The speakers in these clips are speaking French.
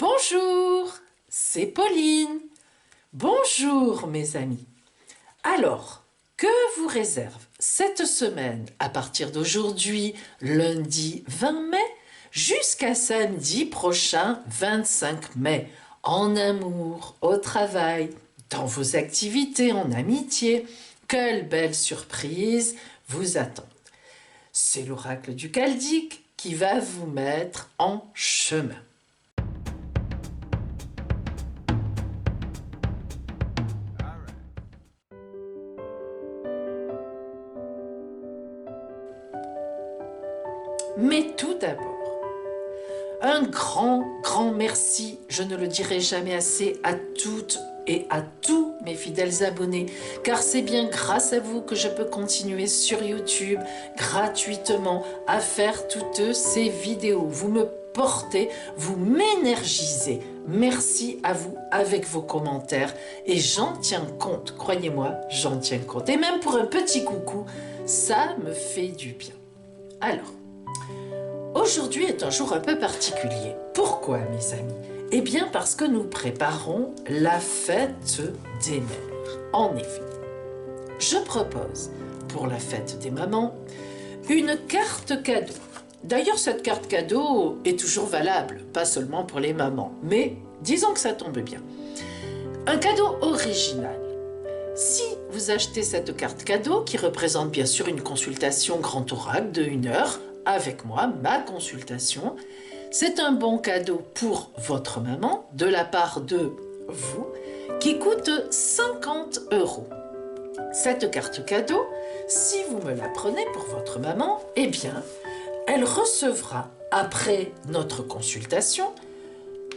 Bonjour, c'est Pauline. Bonjour mes amis. Alors, que vous réserve cette semaine à partir d'aujourd'hui, lundi 20 mai, jusqu'à samedi prochain 25 mai, en amour, au travail, dans vos activités, en amitié? Quelle belle surprise vous attend. C'est l'oracle du Chaldéque qui va vous mettre en chemin. Mais tout d'abord, un grand merci, je ne le dirai jamais assez, à toutes et à tous mes fidèles abonnés, car c'est bien grâce à vous que je peux continuer sur YouTube gratuitement à faire toutes ces vidéos. Vous me portez, vous m'énergisez. Merci à vous avec vos commentaires et j'en tiens compte, croyez-moi, j'en tiens compte. Et même pour un petit coucou, ça me fait du bien. Alors, aujourd'hui est un jour un peu particulier. Pourquoi, mes amis? Eh bien, parce que nous préparons la fête des mères. En effet, je propose pour la fête des mamans une carte cadeau. D'ailleurs, cette carte cadeau est toujours valable, pas seulement pour les mamans, mais disons que ça tombe bien. Un cadeau original. Si vous achetez cette carte cadeau, qui représente bien sûr une consultation grand oracle de 1 heure, avec moi, ma consultation, c'est un bon cadeau pour votre maman, de la part de vous, qui coûte 50 €. Cette carte cadeau, si vous me la prenez pour votre maman, eh bien, elle recevra, après notre consultation,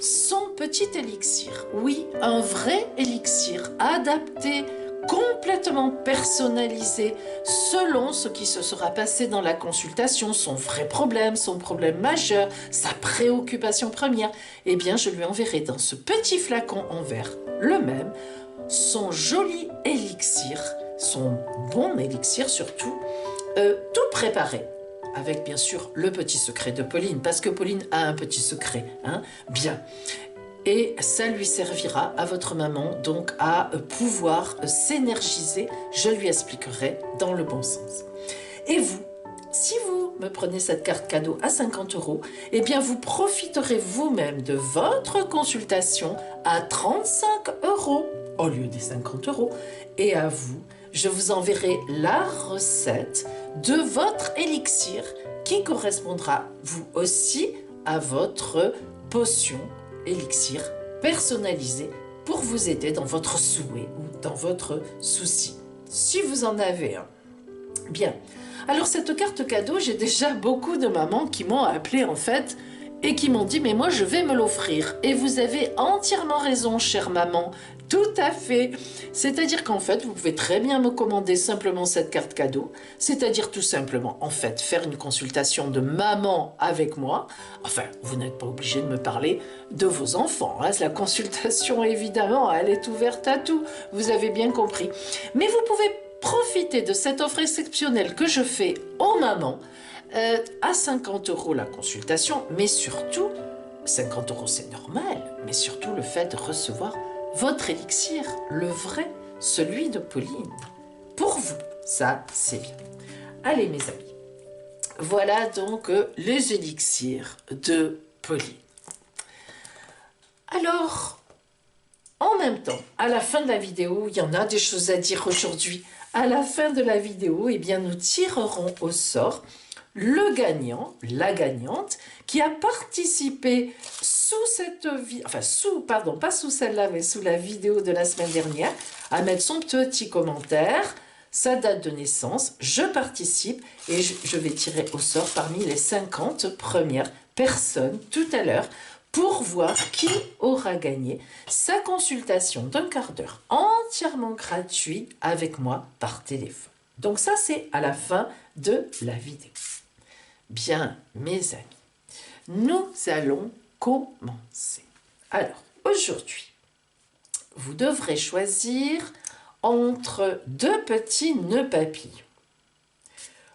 son petit élixir. Oui, un vrai élixir adapté, complètement personnalisé selon ce qui se sera passé dans la consultation, son vrai problème, son problème majeur, sa préoccupation première. Eh bien, je lui enverrai dans ce petit flacon en verre, le même, son joli élixir, son bon élixir surtout, tout préparé. Avec bien sûr le petit secret de Pauline, parce que Pauline a un petit secret, hein, bien. Et ça lui servira à votre maman donc à pouvoir s'énergiser, je lui expliquerai dans le bon sens. Et vous, si vous me prenez cette carte cadeau à 50 €, eh bien vous profiterez vous-même de votre consultation à 35 € au lieu des 50 €. Et à vous, je vous enverrai la recette de votre élixir qui correspondra vous aussi à votre potion élixir personnalisé pour vous aider dans votre souhait ou dans votre souci, si vous en avez un. Bien, alors cette carte cadeau, j'ai déjà beaucoup de mamans qui m'ont appelé en fait et qui m'ont dit « mais moi je vais me l'offrir ». Et vous avez entièrement raison, chère maman, tout à fait. C'est-à-dire qu'en fait, vous pouvez très bien me commander simplement cette carte cadeau, c'est-à-dire tout simplement, en fait, faire une consultation de maman avec moi. Enfin, vous n'êtes pas obligé de me parler de vos enfants, hein. La consultation, évidemment, elle est ouverte à tout, vous avez bien compris. Mais vous pouvez profiter de cette offre exceptionnelle que je fais aux mamans, à 50 € la consultation, mais surtout, 50 € c'est normal, mais surtout le fait de recevoir votre élixir, le vrai, celui de Pauline. Pour vous, ça c'est bien. Allez mes amis, voilà donc les élixirs de Pauline. Alors, en même temps, à la fin de la vidéo, il y en a des choses à dire aujourd'hui. À la fin de la vidéo, eh bien, nous tirerons au sort le gagnant, la gagnante, qui a participé sous cette vidéo, enfin pardon, pas sous celle-là, mais sous la vidéo de la semaine dernière, à mettre son petit commentaire, sa date de naissance, je participe et je vais tirer au sort parmi les 50 premières personnes tout à l'heure pour voir qui aura gagné sa consultation d'1 quart d'heure entièrement gratuit avec moi par téléphone. Donc ça, c'est à la fin de la vidéo. Bien, mes amis, nous allons commencer. Alors, aujourd'hui, vous devrez choisir entre 2 petits nœuds papillons.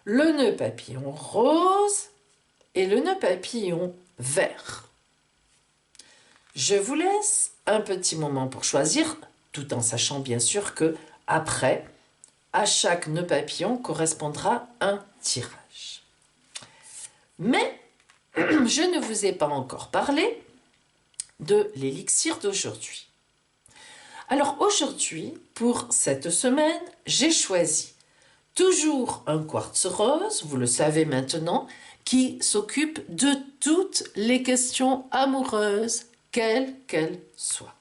Le nœud papillon rose et le nœud papillon vert. Je vous laisse un petit moment pour choisir, tout en sachant bien sûr que après, à chaque nœud papillon correspondra un tirage. Mais je ne vous ai pas encore parlé de l'élixir d'aujourd'hui. Alors aujourd'hui, pour cette semaine, j'ai choisi toujours un quartz rose, vous le savez maintenant, qui s'occupe de toutes les questions amoureuses, quelles qu'elles soient.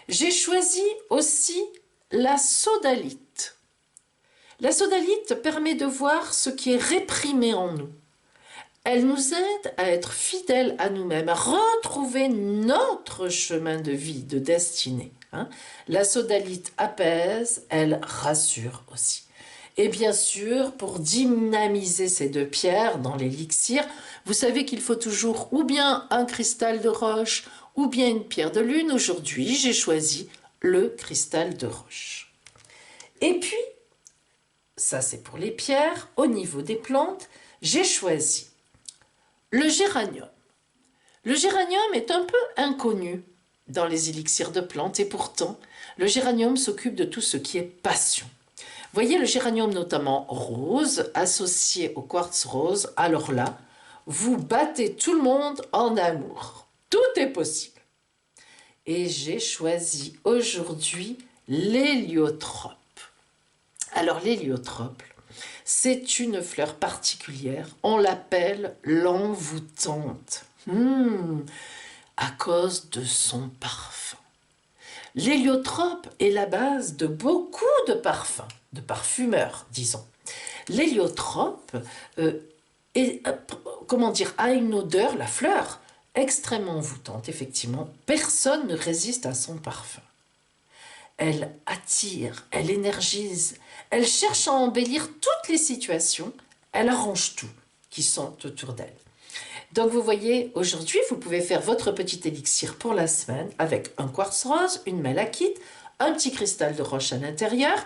J'ai choisi aussi la sodalite. La sodalite permet de voir ce qui est réprimé en nous. Elle nous aide à être fidèles à nous-mêmes, à retrouver notre chemin de vie, de destinée. La sodalite apaise, elle rassure aussi. Et bien sûr, pour dynamiser ces deux pierres dans l'élixir, vous savez qu'il faut toujours ou bien un cristal de roche ou bien une pierre de lune. Aujourd'hui, j'ai choisi le cristal de roche. Et puis, ça c'est pour les pierres, au niveau des plantes, j'ai choisi le géranium. Le géranium est un peu inconnu dans les élixirs de plantes et pourtant, le géranium s'occupe de tout ce qui est passion. Voyez le géranium notamment rose, associé au quartz rose, alors là, vous battez tout le monde en amour. Tout est possible. Et j'ai choisi aujourd'hui l'héliotrope. Alors l'héliotrope, c'est une fleur particulière, on l'appelle l'envoûtante, à cause de son parfum. L'héliotrope est la base de beaucoup de parfums, de parfumeurs, disons. L'héliotrope a une odeur, la fleur, extrêmement envoûtante, effectivement. Personne ne résiste à son parfum. Elle attire, elle énergise, elle cherche à embellir toutes les situations, elle arrange tout qui sont autour d'elle. Donc vous voyez, aujourd'hui, vous pouvez faire votre petit élixir pour la semaine avec un quartz rose, une malachite, un petit cristal de roche à l'intérieur.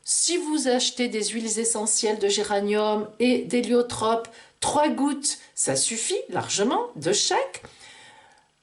Si vous achetez des huiles essentielles de géranium et d'héliotrope, 3 gouttes, ça suffit largement de chaque.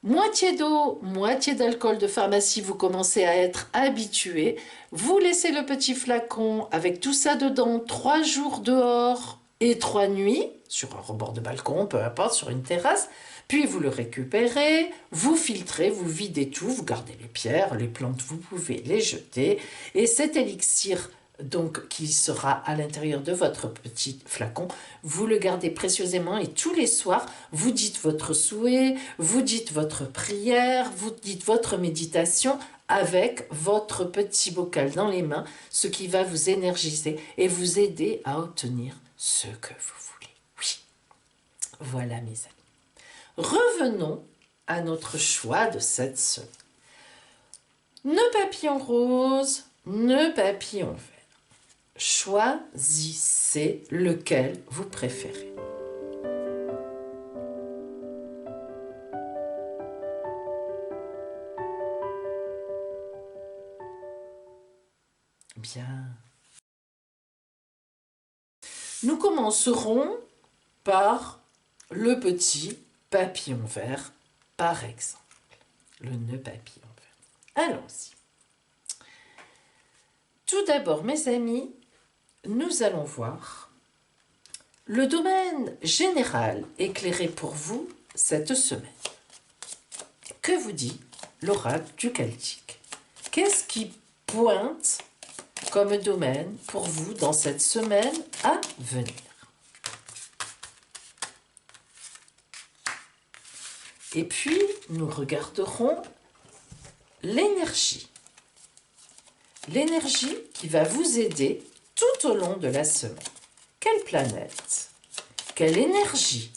Moitié d'eau, moitié d'alcool de pharmacie, vous commencez à être habitué. Vous laissez le petit flacon avec tout ça dedans 3 jours dehors et 3 nuits, sur un rebord de balcon, peu importe, sur une terrasse. Puis vous le récupérez, vous filtrez, vous videz tout, vous gardez les pierres, les plantes, vous pouvez les jeter. Et cet élixir, donc, qui sera à l'intérieur de votre petit flacon, vous le gardez précieusement et tous les soirs, vous dites votre souhait, vous dites votre prière, vous dites votre méditation avec votre petit bocal dans les mains, ce qui va vous énergiser et vous aider à obtenir ce que vous voulez. Oui, voilà mes amis. Revenons à notre choix de cette semaine. Nœud papillon rose, nœud papillon vert. Choisissez lequel vous préférez. Bien. Nous commencerons par le petit papillon vert, par exemple. Le nœud papillon vert. Allons-y. Tout d'abord, mes amis, nous allons voir le domaine général éclairé pour vous cette semaine. Que vous dit l'oracle du Celtique? Qu'est-ce qui pointe comme domaine pour vous dans cette semaine à venir? Et puis, nous regarderons l'énergie. L'énergie qui va vous aider tout au long de la semaine. Quelle planète? Quelle énergie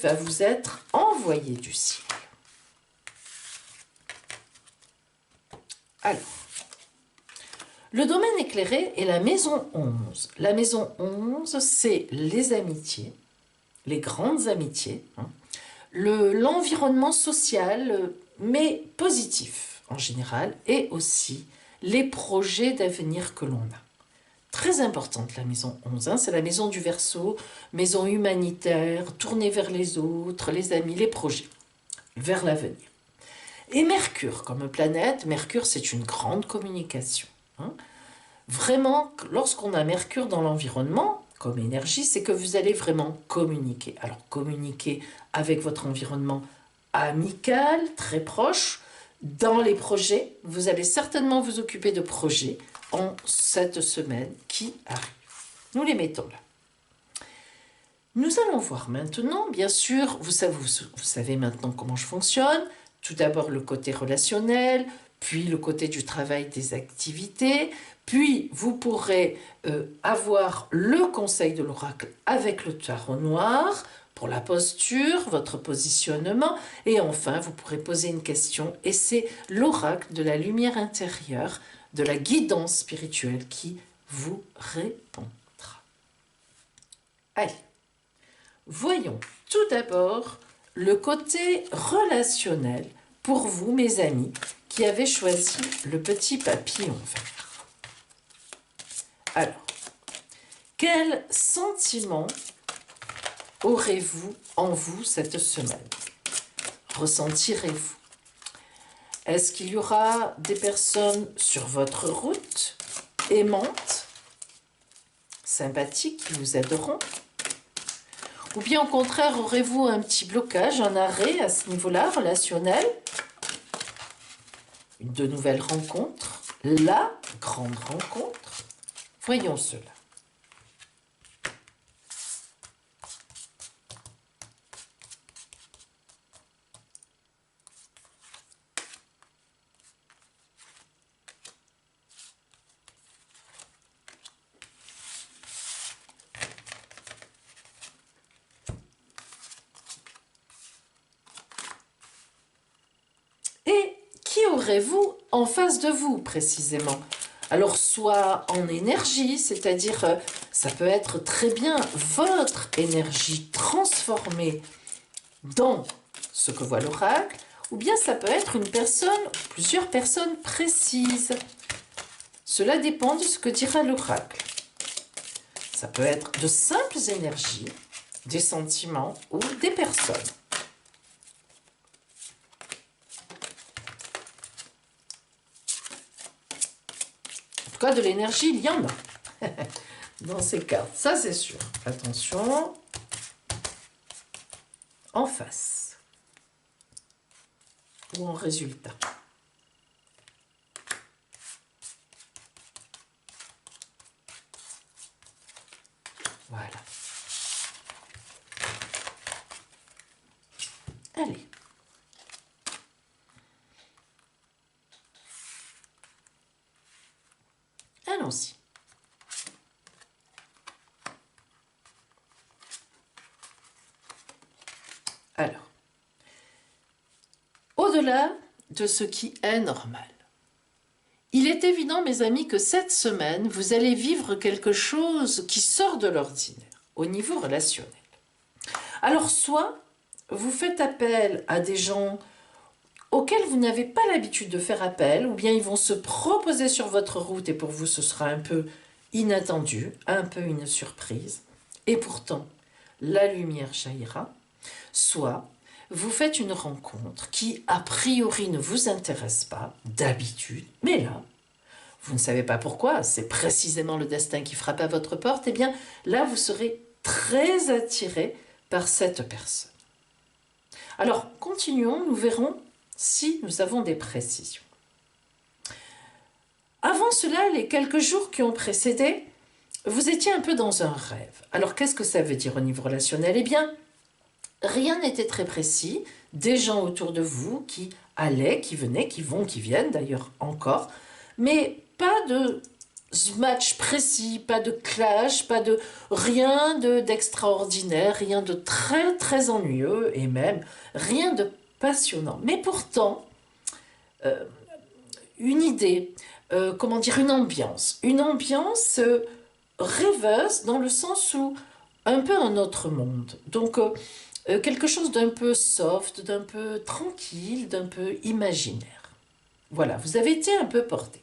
va vous être envoyée du ciel? Alors, le domaine éclairé est la maison 11. La maison 11, c'est les amitiés, les grandes amitiés, l'environnement social, mais positif en général, et aussi les projets d'avenir que l'on a. très importante, la maison 11. Hein, c'est la maison du Verseau, maison humanitaire, tournée vers les autres, les amis, les projets, vers l'avenir. Et Mercure, comme planète, Mercure, c'est une grande communication. Hein. Vraiment, lorsqu'on a Mercure dans l'environnement, comme énergie, c'est que vous allez vraiment communiquer. Alors, communiquer avec votre environnement amical, très proche. Dans les projets, vous allez certainement vous occuper de projets en cette semaine qui arrive. Nous les mettons là. Nous allons voir maintenant, bien sûr, vous savez maintenant comment je fonctionne. Tout d'abord le côté relationnel, puis le côté du travail des activités, puis vous pourrez avoir le conseil de l'oracle avec le tarot noir pour la posture, votre positionnement, et enfin vous pourrez poser une question et c'est l'oracle de la lumière intérieure, de la guidance spirituelle qui vous répondra. Allez, voyons tout d'abord le côté relationnel pour vous, mes amis, qui avez choisi le petit papillon vert. Alors, quel sentiment aurez-vous en vous cette semaine? Ressentirez-vous? Est-ce qu'il y aura des personnes sur votre route, aimantes, sympathiques, qui vous aideront? Ou bien au contraire, aurez-vous un petit blocage, un arrêt à ce niveau-là, relationnel? De nouvelles rencontres, la grande rencontre. Voyons cela. Et qui aurez-vous en face de vous précisément? Alors soit en énergie, c'est-à-dire ça peut être très bien votre énergie transformée dans ce que voit l'oracle, ou bien ça peut être une personne, plusieurs personnes précises. Cela dépend de ce que dira l'oracle. Ça peut être de simples énergies, des sentiments ou des personnes. En tout cas, de l'énergie, il y en a dans ces cartes. Ça, c'est sûr. Attention. En face. Ou en résultat. Voilà. Allez. Allons-y. Alors, au-delà de ce qui est normal, il est évident, mes amis, que cette semaine, vous allez vivre quelque chose qui sort de l'ordinaire au niveau relationnel. Alors, soit vous faites appel à des gens auxquels vous n'avez pas l'habitude de faire appel, ou bien ils vont se proposer sur votre route et pour vous ce sera un peu inattendu, un peu une surprise, et pourtant la lumière jaillira. Soit vous faites une rencontre qui a priori ne vous intéresse pas d'habitude, mais là, vous ne savez pas pourquoi, c'est précisément le destin qui frappe à votre porte, et bien là vous serez très attiré par cette personne. Alors continuons, nous verrons si nous avons des précisions. Avant cela, les quelques jours qui ont précédé, vous étiez un peu dans un rêve. Alors qu'est-ce que ça veut dire au niveau relationnel? Eh bien, rien n'était très précis, des gens autour de vous qui allaient, qui venaient, qui vont, qui viennent d'ailleurs encore, mais pas de match précis, pas de clash, pas de rien d'extraordinaire, rien de très très ennuyeux et même rien de passionnant. Mais pourtant, une idée, comment dire, une ambiance rêveuse dans le sens où un peu un autre monde. Donc, quelque chose d'un peu soft, d'un peu tranquille, d'un peu imaginaire. Voilà, vous avez été un peu porté.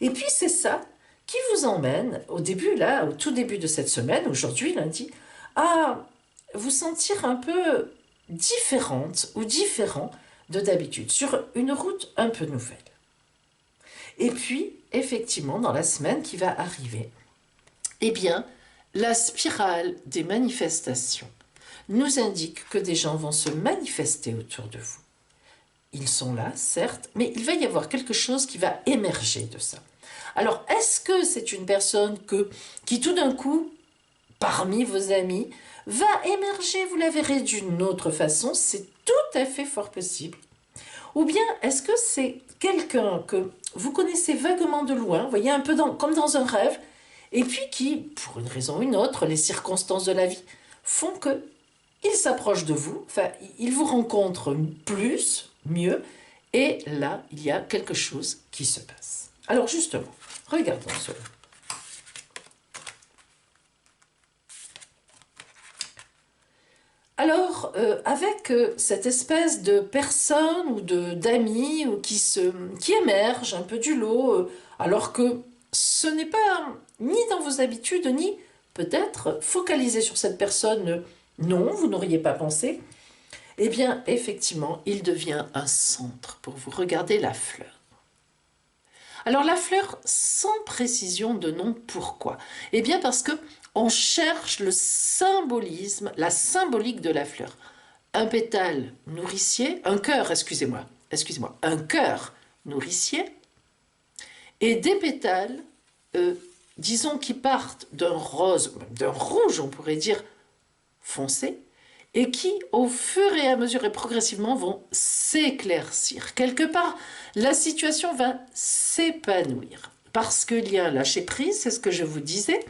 Et puis c'est ça qui vous emmène au début, là, au tout début de cette semaine, aujourd'hui, lundi, à vous sentir un peu différente ou différent de d'habitude, sur une route un peu nouvelle. Et puis, effectivement, dans la semaine qui va arriver, eh bien, la spirale des manifestations nous indique que des gens vont se manifester autour de vous. Ils sont là, certes, mais il va y avoir quelque chose qui va émerger de ça. Alors, est-ce que c'est une personne qui tout d'un coup, parmi vos amis, va émerger, vous la verrez d'une autre façon, c'est tout à fait fort possible. Ou bien, est-ce que c'est quelqu'un que vous connaissez vaguement de loin, vous voyez, un peu comme dans un rêve, et puis qui, pour une raison ou une autre, les circonstances de la vie, font qu'il s'approche de vous, enfin, il vous rencontre plus, mieux, et là, il y a quelque chose qui se passe. Alors justement, regardons cela. Alors, avec cette espèce de personne ou d'amis qui émerge un peu du lot, alors que ce n'est pas ni dans vos habitudes, ni peut-être focalisé sur cette personne, non, vous n'auriez pas pensé, eh bien, effectivement, il devient un centre pour vous. Regardez la fleur. Alors, la fleur, sans précision de nom, pourquoi? Eh bien, parce que on cherche le symbolisme, la symbolique de la fleur. Un pétale nourricier, un cœur, excusez-moi, un cœur nourricier, et des pétales, disons, qui partent d'un rose, d'un rouge, on pourrait dire, foncé, et qui, au fur et à mesure et progressivement, vont s'éclaircir. Quelque part, la situation va s'épanouir, parce qu'il y a un lâcher-prise, c'est ce que je vous disais.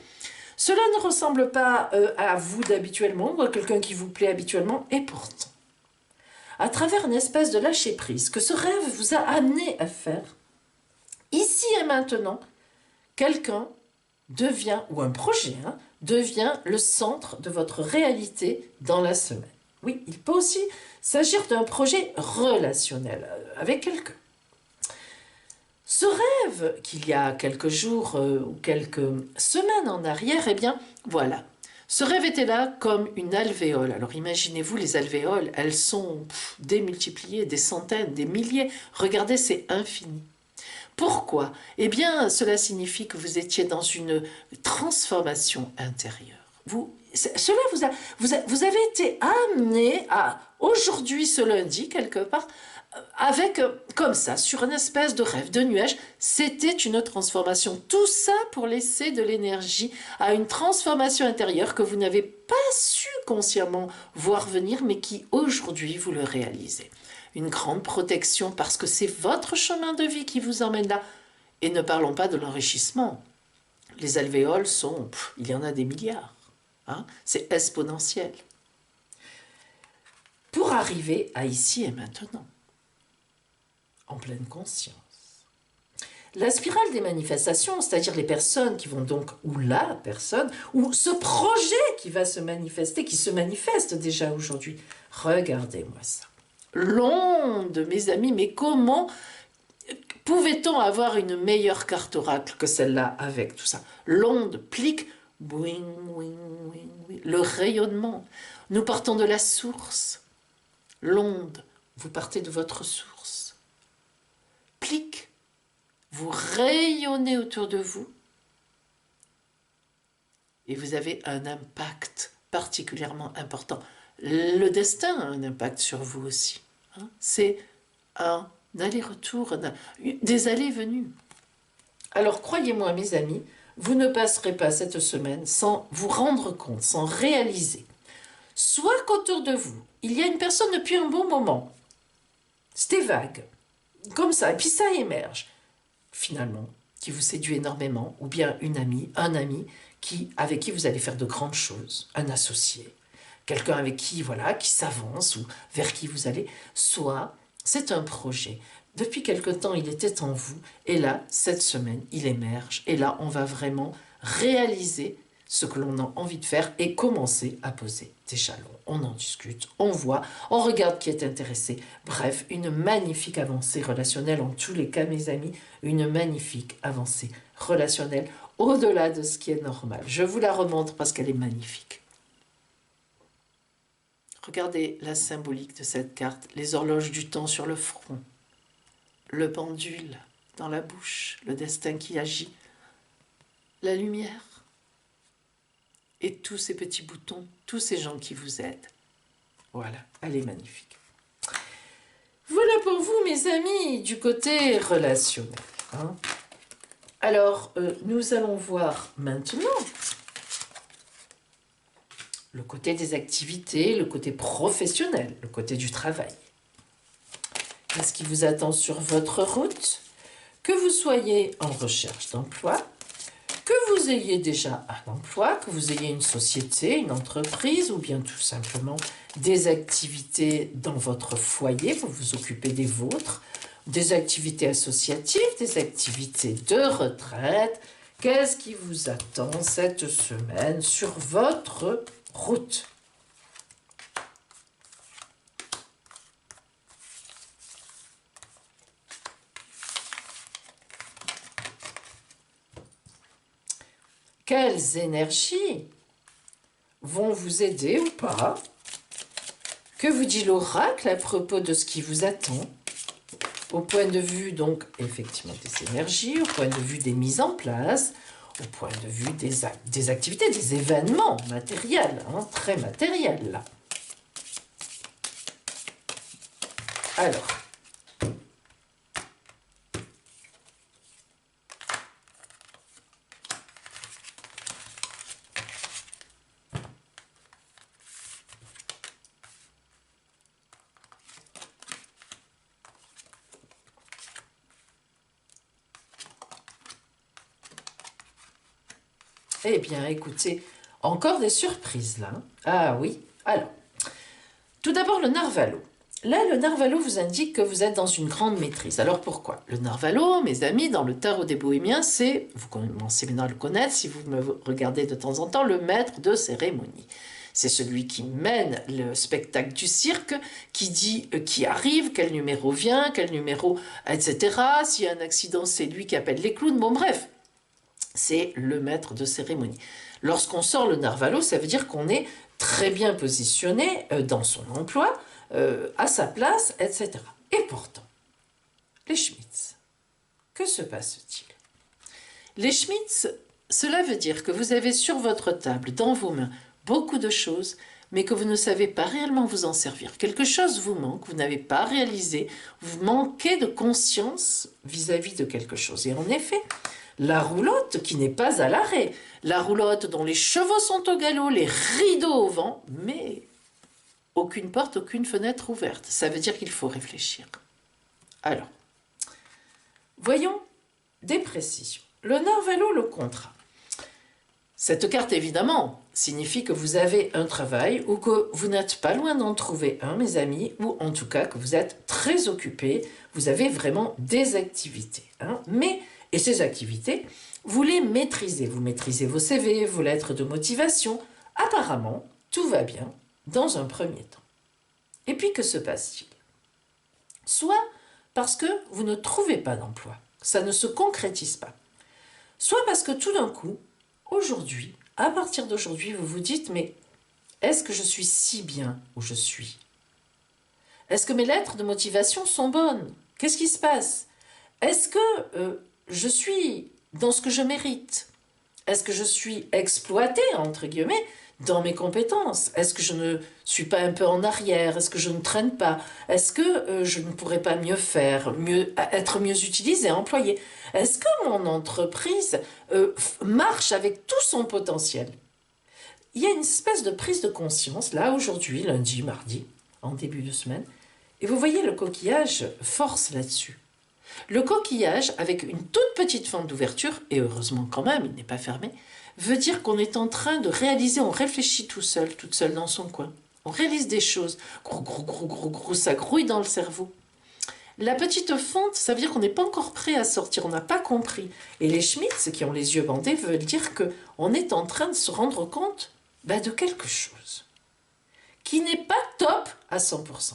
Cela ne ressemble pas à vous d'habituellement, ou à quelqu'un qui vous plaît habituellement, et pourtant, à travers une espèce de lâcher-prise que ce rêve vous a amené à faire, ici et maintenant, quelqu'un devient, ou un projet, devient le centre de votre réalité dans la semaine. Oui, il peut aussi s'agir d'un projet relationnel avec quelqu'un. Ce rêve qu'il y a quelques jours ou quelques semaines en arrière, eh bien, voilà. Ce rêve était là comme une alvéole. Alors imaginez-vous, les alvéoles, elles sont démultipliées, des centaines, des milliers. Regardez, c'est infini. Pourquoi? Eh bien, cela signifie que vous étiez dans une transformation intérieure. Cela vous avez été amené à, aujourd'hui, ce lundi, quelque part, avec, comme ça, sur une espèce de rêve, de nuage, c'était une transformation. Tout ça pour laisser de l'énergie à une transformation intérieure que vous n'avez pas su consciemment voir venir, mais qui, aujourd'hui, vous le réalisez. Une grande protection parce que c'est votre chemin de vie qui vous emmène là. Et ne parlons pas de l'enrichissement. Les alvéoles sont, il y en a des milliards. C'est exponentiel. Pour arriver à ici et maintenant, en pleine conscience. La spirale des manifestations, c'est-à-dire les personnes qui vont donc, ou la personne, ou ce projet qui va se manifester, qui se manifeste déjà aujourd'hui. Regardez-moi ça. L'onde, mes amis, mais comment pouvait-on avoir une meilleure carte oracle que celle-là avec tout ça? L'onde plique, boing, boing, boing, boing, le rayonnement. Nous partons de la source. L'onde, vous partez de votre source. Plique, vous rayonnez autour de vous et vous avez un impact particulièrement important. Le destin a un impact sur vous aussi. C'est un aller-retour, des allées-venues. Alors croyez-moi mes amis, vous ne passerez pas cette semaine sans vous rendre compte, sans réaliser. Soit qu'autour de vous, il y a une personne depuis un bon moment. C'était vague, comme ça, et puis ça émerge. Finalement, qui vous séduit énormément, ou bien une amie, un ami, avec qui vous allez faire de grandes choses, un associé, quelqu'un avec qui, voilà, qui s'avance, ou vers qui vous allez, soit c'est un projet. Depuis quelque temps, il était en vous, et là, cette semaine, il émerge, et là, on va vraiment réaliser ce que l'on a envie de faire et commencer à poser des jalons. On en discute, on voit, on regarde qui est intéressé. Bref, une magnifique avancée relationnelle en tous les cas, mes amis, une magnifique avancée relationnelle au-delà de ce qui est normal. Je vous la remontre parce qu'elle est magnifique. Regardez la symbolique de cette carte, les horloges du temps sur le front, le pendule dans la bouche, le destin qui agit, la lumière et tous ces petits boutons, tous ces gens qui vous aident. Voilà, elle est magnifique. Voilà pour vous, mes amis, du côté relationnel. Hein. Alors, nous allons voir maintenant le côté des activités, le côté professionnel, le côté du travail. Qu'est-ce qui vous attend sur votre route? Que vous soyez en recherche d'emploi, que vous ayez déjà un emploi, que vous ayez une société, une entreprise ou bien tout simplement des activités dans votre foyer, vous vous occupez des vôtres, des activités associatives, des activités de retraite. Qu'est-ce qui vous attend cette semaine sur votre route? Quelles énergies vont vous aider ou pas? Que vous dit l'oracle à propos de ce qui vous attend? Au point de vue, donc, effectivement, des énergies, au point de vue des mises en place, au point de vue des activités, des événements matériels, hein, très matériels, là. Alors, eh bien, écoutez, encore des surprises, là. Ah oui, alors, tout d'abord, le narvalo. Là, le narvalo vous indique que vous êtes dans une grande maîtrise. Alors pourquoi? Le narvalo, mes amis, dans le tarot des bohémiens, c'est, vous commencez maintenant à le connaître, si vous me regardez de temps en temps, le maître de cérémonie. C'est celui qui mène le spectacle du cirque, qui dit qui arrive, quel numéro vient, quel numéro, etc. S'il y a un accident, c'est lui qui appelle les clowns. Bon, bref, c'est le maître de cérémonie. Lorsqu'on sort le narvalo, ça veut dire qu'on est très bien positionné dans son emploi, à sa place, etc. Et pourtant, les Schmitz, que se passe-t-il? Les Schmitz, cela veut dire que vous avez sur votre table, dans vos mains, beaucoup de choses, mais que vous ne savez pas réellement vous en servir. Quelque chose vous manque, vous n'avez pas réalisé, vous manquez de conscience vis-à-vis de quelque chose. Et en effet, la roulotte qui n'est pas à l'arrêt, la roulotte dont les chevaux sont au galop, les rideaux au vent, mais aucune porte, aucune fenêtre ouverte. Ça veut dire qu'il faut réfléchir. Alors, voyons des précisions. Le narvalo, le contrat. Cette carte, évidemment, signifie que vous avez un travail ou que vous n'êtes pas loin d'en trouver un, mes amis, ou en tout cas que vous êtes très occupé, vous avez vraiment des activités. Hein, et ces activités, vous les maîtrisez. Vous maîtrisez vos CV, vos lettres de motivation. Apparemment, tout va bien dans un premier temps. Et puis, que se passe-t-il? Soit parce que vous ne trouvez pas d'emploi, ça ne se concrétise pas. Soit parce que tout d'un coup, aujourd'hui, à partir d'aujourd'hui, vous vous dites, mais est-ce que je suis si bien où je suis? Est-ce que mes lettres de motivation sont bonnes? Qu'est-ce qui se passe? Est-ce que je suis dans ce que je mérite? Est-ce que je suis exploitée, entre guillemets, dans mes compétences? Est-ce que je ne suis pas un peu en arrière? Est-ce que je ne traîne pas? Est-ce que je ne pourrais pas mieux faire, être mieux utilisée, employée? Est-ce que mon entreprise marche avec tout son potentiel? Il y a une espèce de prise de conscience, là, aujourd'hui, lundi, mardi, en début de semaine, et vous voyez, le coquillage force là-dessus. Le coquillage, avec une toute petite fente d'ouverture, et heureusement quand même, il n'est pas fermé, veut dire qu'on est en train de réaliser, on réfléchit tout seul, toute seule dans son coin. On réalise des choses, gros, ça grouille dans le cerveau. La petite fente, ça veut dire qu'on n'est pas encore prêt à sortir, on n'a pas compris. Et les Schmitz, qui ont les yeux bandés, veulent dire qu'on est en train de se rendre compte de quelque chose qui n'est pas top à 100%.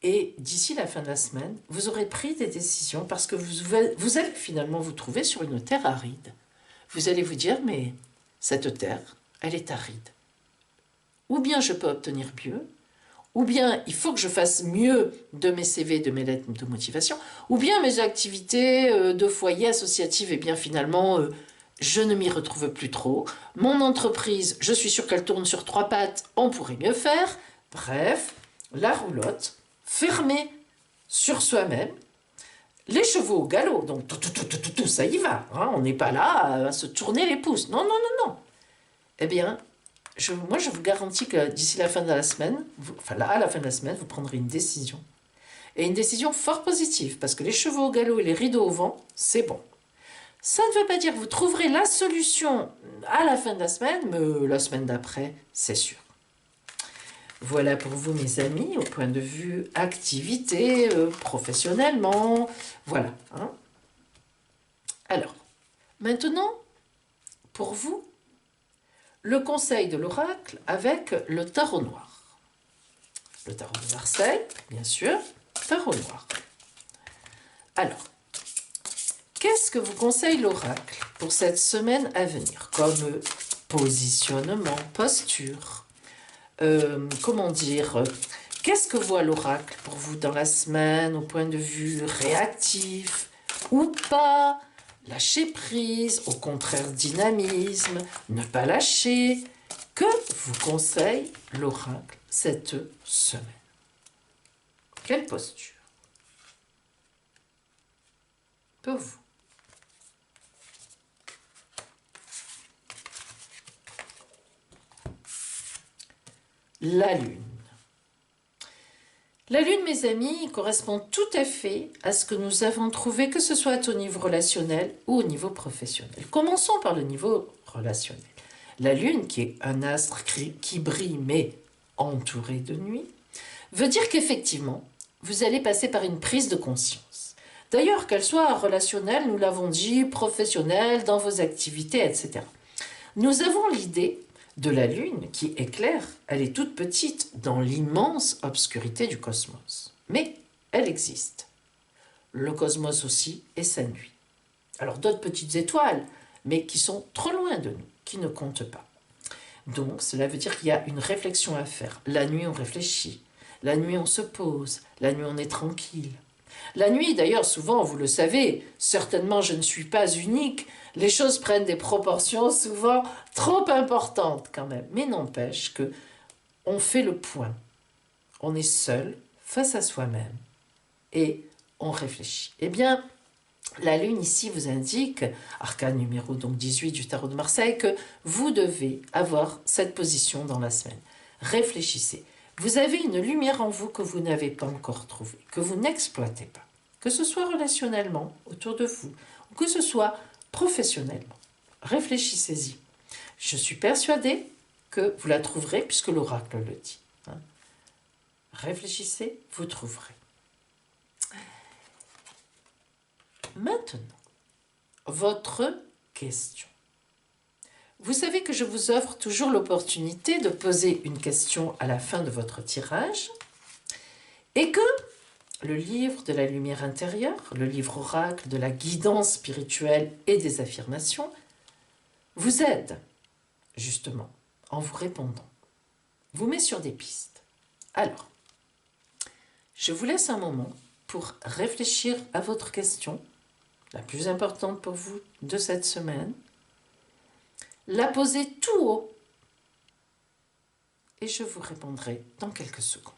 Et d'ici la fin de la semaine, vous aurez pris des décisions parce que vous allez finalement vous trouver sur une terre aride. Vous allez vous dire, mais cette terre, elle est aride. Ou bien je peux obtenir mieux, ou bien il faut que je fasse mieux de mes CV, de mes lettres de motivation, ou bien mes activités de foyer associative, et bien finalement, je ne m'y retrouve plus trop. Mon entreprise, je suis sûre qu'elle tourne sur 3 pattes, on pourrait mieux faire. Bref, la roulotte, fermée sur soi-même, les chevaux au galop, donc tout, ça y va. Hein, on n'est pas là à se tourner les pouces. Non, non, non, non. Eh bien, moi, je vous garantis que d'ici la fin de la semaine, à la fin de la semaine, vous prendrez une décision. Et une décision fort positive, parce que les chevaux au galop et les rideaux au vent, c'est bon. Ça ne veut pas dire que vous trouverez la solution à la fin de la semaine, mais la semaine d'après, c'est sûr. Voilà pour vous, mes amis, au point de vue activité, professionnellement. Voilà. Hein. Alors, maintenant, pour vous, le conseil de l'oracle avec le tarot noir. Le tarot de Marseille, bien sûr, tarot noir. Alors, qu'est-ce que vous conseille l'oracle pour cette semaine à venir? Comme positionnement, posture, comment dire, qu'est-ce que voit l'oracle pour vous dans la semaine au point de vue réactif ou pas? Lâcher prise, au contraire dynamisme, ne pas lâcher. Que vous conseille l'oracle cette semaine? Quelle posture pour vous? La lune. La lune, mes amis, correspond tout à fait à ce que nous avons trouvé, que ce soit au niveau relationnel ou au niveau professionnel. Commençons par le niveau relationnel. La lune, qui est un astre qui brille mais entouré de nuit, veut dire qu'effectivement, vous allez passer par une prise de conscience. D'ailleurs, qu'elle soit relationnelle, nous l'avons dit, professionnelle, dans vos activités, etc. Nous avons l'idée de la Lune qui éclaire, elle est toute petite dans l'immense obscurité du cosmos. Mais elle existe. Le cosmos aussi est sa nuit. Alors d'autres petites étoiles, mais qui sont trop loin de nous, qui ne comptent pas. Donc cela veut dire qu'il y a une réflexion à faire. La nuit on réfléchit, la nuit on se pose, la nuit on est tranquille. La nuit, d'ailleurs, souvent, vous le savez, certainement je ne suis pas unique, les choses prennent des proportions souvent trop importantes quand même. Mais n'empêche que on fait le point. On est seul face à soi-même et on réfléchit. Eh bien, la lune ici vous indique, arcane numéro donc 18 du tarot de Marseille, que vous devez avoir cette position dans la semaine. Réfléchissez. Vous avez une lumière en vous que vous n'avez pas encore trouvée, que vous n'exploitez pas. Que ce soit relationnellement autour de vous, ou que ce soit professionnellement. Réfléchissez-y. Je suis persuadée que vous la trouverez, puisque l'oracle le dit. Hein. Réfléchissez, vous trouverez. Maintenant, votre question. Vous savez que je vous offre toujours l'opportunité de poser une question à la fin de votre tirage et que le livre de la lumière intérieure, le livre oracle de la guidance spirituelle et des affirmations, vous aide justement en vous répondant, vous met sur des pistes. Alors, je vous laisse un moment pour réfléchir à votre question, la plus importante pour vous de cette semaine, la poser tout haut et je vous répondrai dans quelques secondes.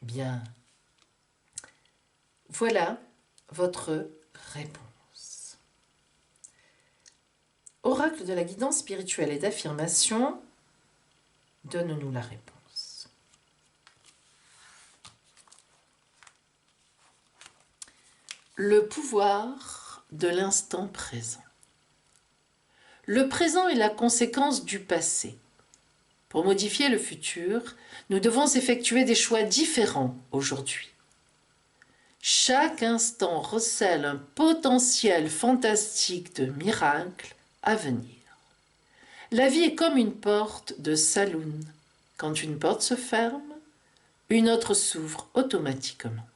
Bien, voilà votre réponse. Oracle de la guidance spirituelle et d'affirmation, donne-nous la réponse. Le pouvoir de l'instant présent. Le présent est la conséquence du passé. Pour modifier le futur, nous devons effectuer des choix différents aujourd'hui. Chaque instant recèle un potentiel fantastique de miracles à venir. La vie est comme une porte de saloon. Quand une porte se ferme, une autre s'ouvre automatiquement.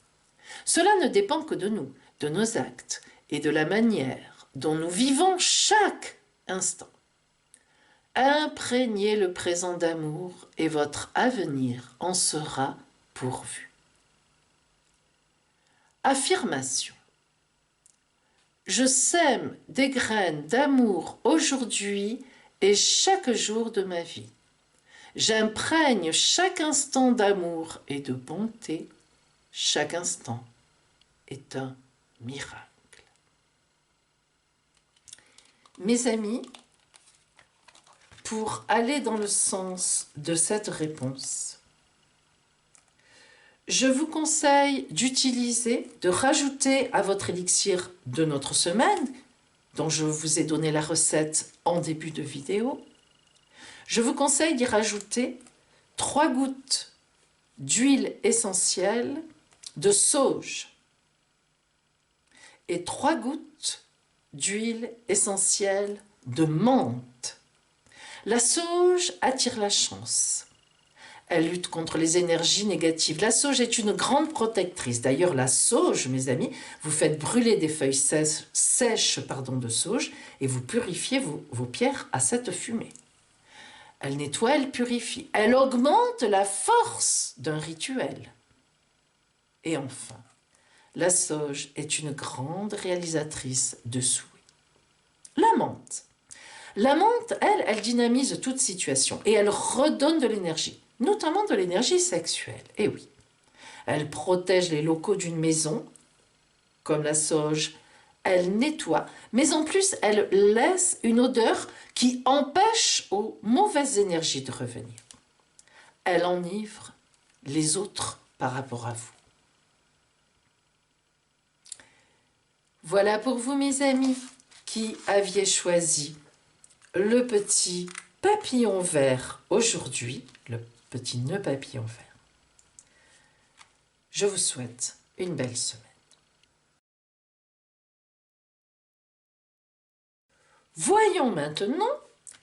Cela ne dépend que de nous, de nos actes et de la manière dont nous vivons chaque instant. Imprégnez le présent d'amour et votre avenir en sera pourvu. Affirmation. Je sème des graines d'amour aujourd'hui et chaque jour de ma vie. J'imprègne chaque instant d'amour et de bonté. Chaque instant est un miracle. Mes amis, pour aller dans le sens de cette réponse, je vous conseille d'utiliser, de rajouter à votre élixir de notre semaine, dont je vous ai donné la recette en début de vidéo, je vous conseille d'y rajouter 3 gouttes d'huile essentielle de sauge et 3 gouttes d'huile essentielle de menthe. La sauge attire la chance. Elle lutte contre les énergies négatives. La sauge est une grande protectrice. D'ailleurs, la sauge, mes amis, vous faites brûler des feuilles sèches de sauge et vous purifiez vos pierres à cette fumée. Elle nettoie, elle purifie. Elle augmente la force d'un rituel. Et enfin, la sauge est une grande réalisatrice de souhaits. La menthe. La menthe, elle dynamise toute situation et elle redonne de l'énergie, notamment de l'énergie sexuelle. Et oui, elle protège les locaux d'une maison, comme la sauge, elle nettoie, mais en plus, elle laisse une odeur qui empêche aux mauvaises énergies de revenir. Elle enivre les autres par rapport à vous. Voilà pour vous, mes amis, qui aviez choisi le petit papillon vert aujourd'hui, le petit nœud papillon vert. Je vous souhaite une belle semaine. Voyons maintenant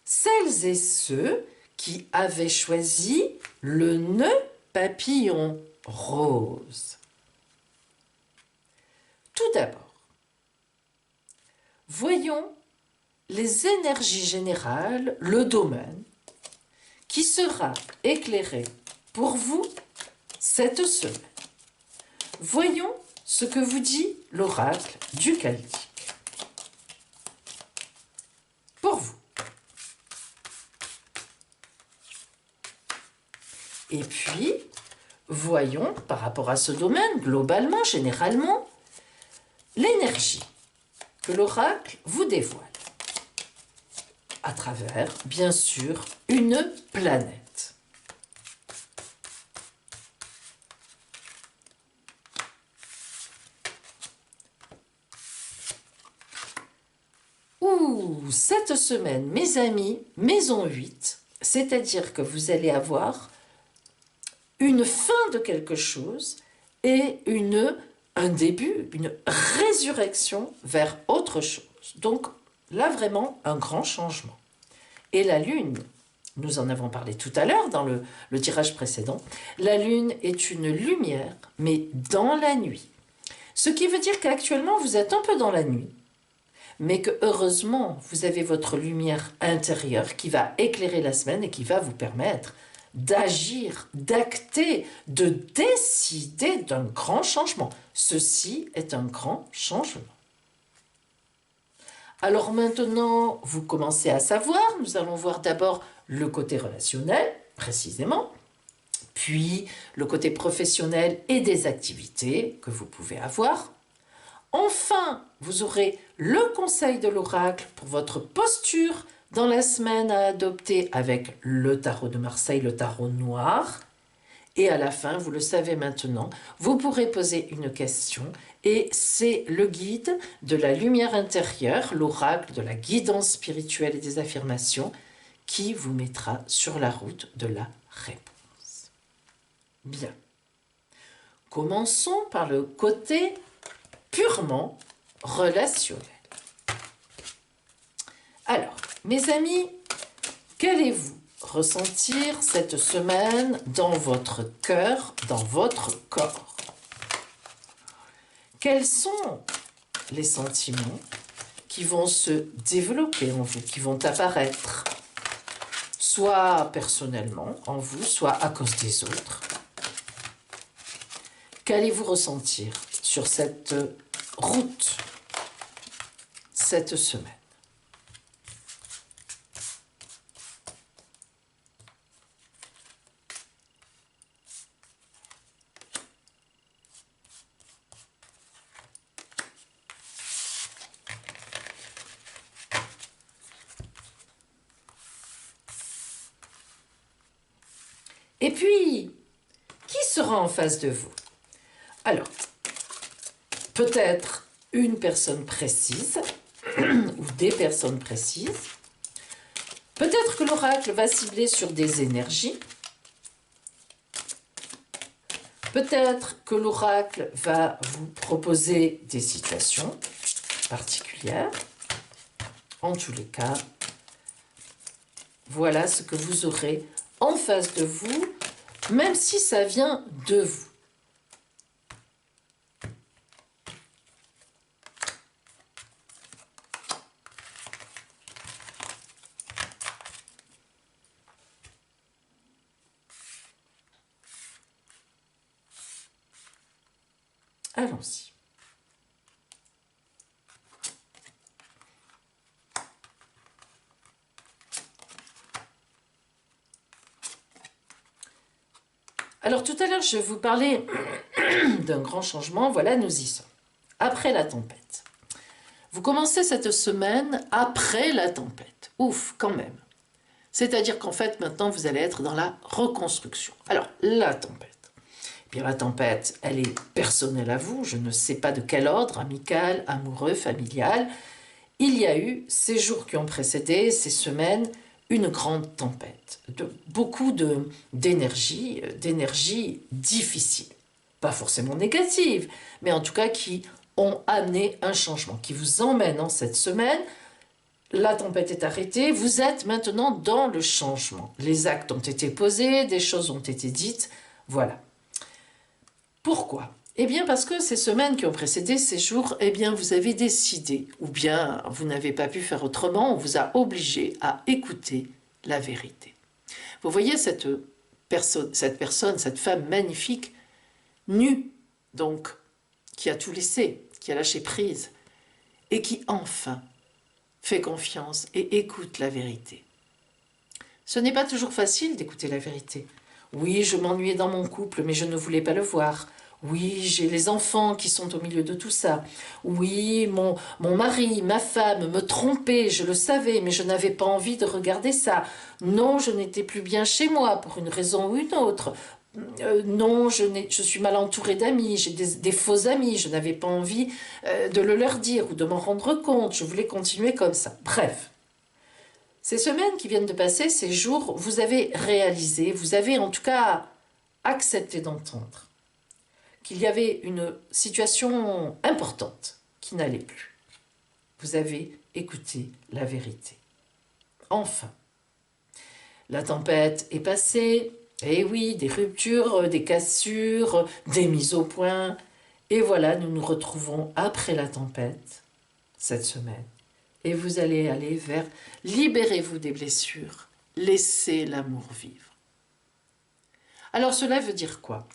celles et ceux qui avaient choisi le nœud papillon rose. Tout d'abord, voyons les énergies générales, le domaine, qui sera éclairé pour vous cette semaine. Voyons ce que vous dit l'oracle du Celtique. Pour vous. Et puis, voyons par rapport à ce domaine, globalement, généralement, l'énergie que l'oracle vous dévoile à travers, bien sûr, une planète. Ouh, cette semaine, mes amis, maison 8, c'est-à-dire que vous allez avoir une fin de quelque chose et un début, une résurrection vers autre chose. Donc là, vraiment, un grand changement. Et la Lune, nous en avons parlé tout à l'heure dans le tirage précédent, la Lune est une lumière, mais dans la nuit. Ce qui veut dire qu'actuellement, vous êtes un peu dans la nuit, mais que heureusement, vous avez votre lumière intérieure qui va éclairer la semaine et qui va vous permettre d'agir, d'acter, de décider d'un grand changement. Ceci est un grand changement. Alors maintenant, vous commencez à savoir, nous allons voir d'abord le côté relationnel, précisément, puis le côté professionnel et des activités que vous pouvez avoir. Enfin, vous aurez le conseil de l'oracle pour votre posture dans la semaine à adopter avec le tarot de Marseille, le tarot noir. Et à la fin, vous le savez maintenant, vous pourrez poser une question et c'est le guide de la lumière intérieure, l'oracle de la guidance spirituelle et des affirmations qui vous mettra sur la route de la réponse. Bien. Commençons par le côté purement relationnel. Alors, mes amis, qu'allez-vous ressentir cette semaine dans votre cœur, dans votre corps? Quels sont les sentiments qui vont se développer en vous, qui vont apparaître, soit personnellement en vous, soit à cause des autres? Qu'allez-vous ressentir sur cette route, cette semaine? Et puis, qui sera en face de vous? Alors, peut-être une personne précise, ou des personnes précises. Peut-être que l'oracle va cibler sur des énergies. Peut-être que l'oracle va vous proposer des situations particulières. En tous les cas, voilà ce que vous aurez en face de vous, même si ça vient de vous. Allons-y. Alors tout à l'heure, je vous parlais d'un grand changement. Voilà, nous y sommes. Après la tempête. Vous commencez cette semaine après la tempête. Ouf, quand même. C'est-à-dire qu'en fait, maintenant, vous allez être dans la reconstruction. Alors, la tempête. Eh bien, la tempête, elle est personnelle à vous. Je ne sais pas de quel ordre, amical, amoureux, familial. Il y a eu, ces jours qui ont précédé, ces semaines, une grande tempête. Beaucoup d'énergie difficile. Pas forcément négative, mais en tout cas qui ont amené un changement, qui vous emmène en cette semaine. La tempête est arrêtée, vous êtes maintenant dans le changement. Les actes ont été posés, des choses ont été dites, voilà. Pourquoi? Eh bien parce que ces semaines qui ont précédé ces jours, eh bien vous avez décidé, ou bien vous n'avez pas pu faire autrement, on vous a obligé à écouter la vérité. Vous voyez cette personne, cette femme magnifique, nue, donc, qui a tout laissé, qui a lâché prise, et qui enfin fait confiance et écoute la vérité. Ce n'est pas toujours facile d'écouter la vérité. Oui, je m'ennuyais dans mon couple, mais je ne voulais pas le voir. Oui, j'ai les enfants qui sont au milieu de tout ça. Oui, mon mari, ma femme me trompaient, je le savais, mais je n'avais pas envie de regarder ça. Non, je n'étais plus bien chez moi pour une raison ou une autre. Non, je suis mal entourée d'amis, j'ai des faux amis, je n'avais pas envie de le leur dire ou de m'en rendre compte, je voulais continuer comme ça. Bref, ces semaines qui viennent de passer, ces jours, vous avez réalisé, vous avez en tout cas accepté d'entendre qu'il y avait une situation importante qui n'allait plus. Vous avez écouté la vérité. Enfin, la tempête est passée. Et oui, des ruptures, des cassures, des mises au point. Et voilà, nous nous retrouvons après la tempête, cette semaine. Et vous allez aller vers « Libérez-vous des blessures, laissez l'amour vivre ». Alors cela veut dire quoi?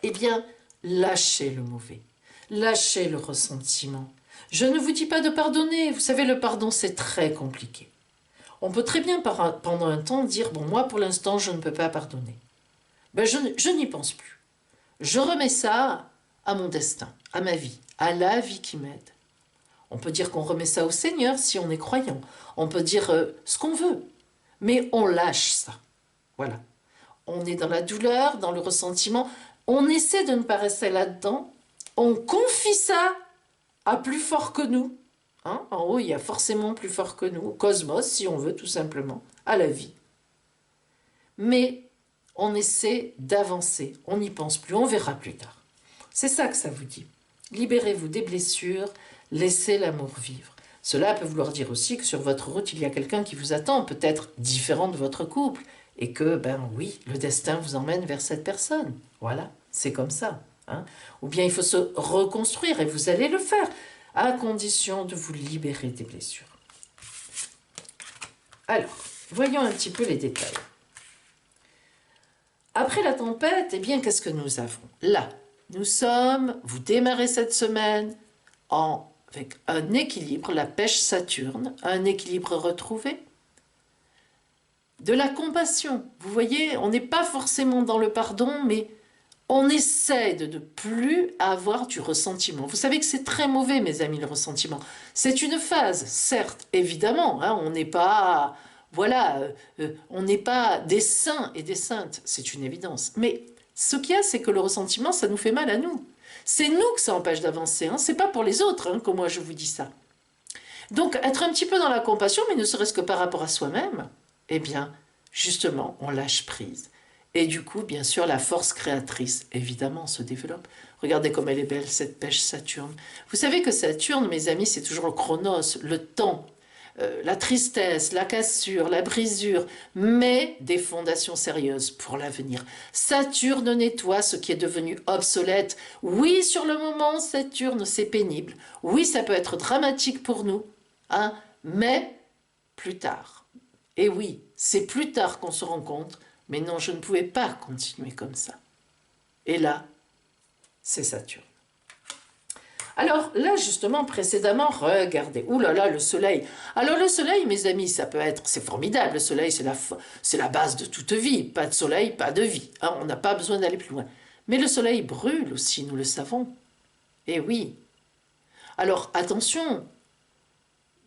Eh bien, lâchez le mauvais, lâchez le ressentiment. Je ne vous dis pas de pardonner, vous savez, le pardon c'est très compliqué. On peut très bien pendant un temps dire « bon, moi pour l'instant je ne peux pas pardonner ». Ben, je n'y pense plus. Je remets ça à mon destin, à ma vie, à la vie qui m'aide. On peut dire qu'on remet ça au Seigneur si on est croyant. On peut dire ce qu'on veut, mais on lâche ça. Voilà. On est dans la douleur, dans le ressentiment. On essaie de ne pas rester là-dedans. On confie ça à plus fort que nous. Hein? En haut, il y a forcément plus fort que nous, au cosmos, si on veut, tout simplement, à la vie. Mais on essaie d'avancer. On n'y pense plus, on verra plus tard. C'est ça que ça vous dit. Libérez-vous des blessures, laissez l'amour vivre. Cela peut vouloir dire aussi que sur votre route, il y a quelqu'un qui vous attend, peut-être différent de votre couple, et que, ben oui, le destin vous emmène vers cette personne. Voilà, c'est comme ça. Hein. Ou bien il faut se reconstruire, et vous allez le faire, à condition de vous libérer des blessures. Alors, voyons un petit peu les détails. Après la tempête, eh bien, qu'est-ce que nous avons? Là, vous démarrez cette semaine avec un équilibre, la pêche Saturne, un équilibre retrouvé, de la compassion. Vous voyez, on n'est pas forcément dans le pardon, mais on essaie de ne plus avoir du ressentiment. Vous savez que c'est très mauvais, mes amis, le ressentiment. C'est une phase, certes, évidemment, hein, on n'est pas... Voilà, on n'est pas des saints et des saintes, c'est une évidence. Mais ce qu'il y a, c'est que le ressentiment, ça nous fait mal à nous. C'est nous que ça empêche d'avancer, hein, c'est pas pour les autres hein, que moi je vous dis ça. Donc, être un petit peu dans la compassion, mais ne serait-ce que par rapport à soi-même, eh bien, justement, on lâche prise. Et du coup, bien sûr, la force créatrice, évidemment, se développe. Regardez comme elle est belle, cette pêche Saturne. Vous savez que Saturne, mes amis, c'est toujours le chronos, le temps, la tristesse, la cassure, la brisure, mais des fondations sérieuses pour l'avenir. Saturne nettoie ce qui est devenu obsolète. Oui, sur le moment, Saturne, c'est pénible. Oui, ça peut être dramatique pour nous, hein, mais plus tard. Et oui, c'est plus tard qu'on se rend compte, mais non, je ne pouvais pas continuer comme ça. Et là, c'est Saturne. Alors là, justement, précédemment, regardez. Ouh là là, le soleil. Alors le soleil, mes amis, ça peut être... C'est formidable, le soleil, c'est la base de toute vie. Pas de soleil, pas de vie. Hein, on n'a pas besoin d'aller plus loin. Mais le soleil brûle aussi, nous le savons. Eh oui. Alors attention,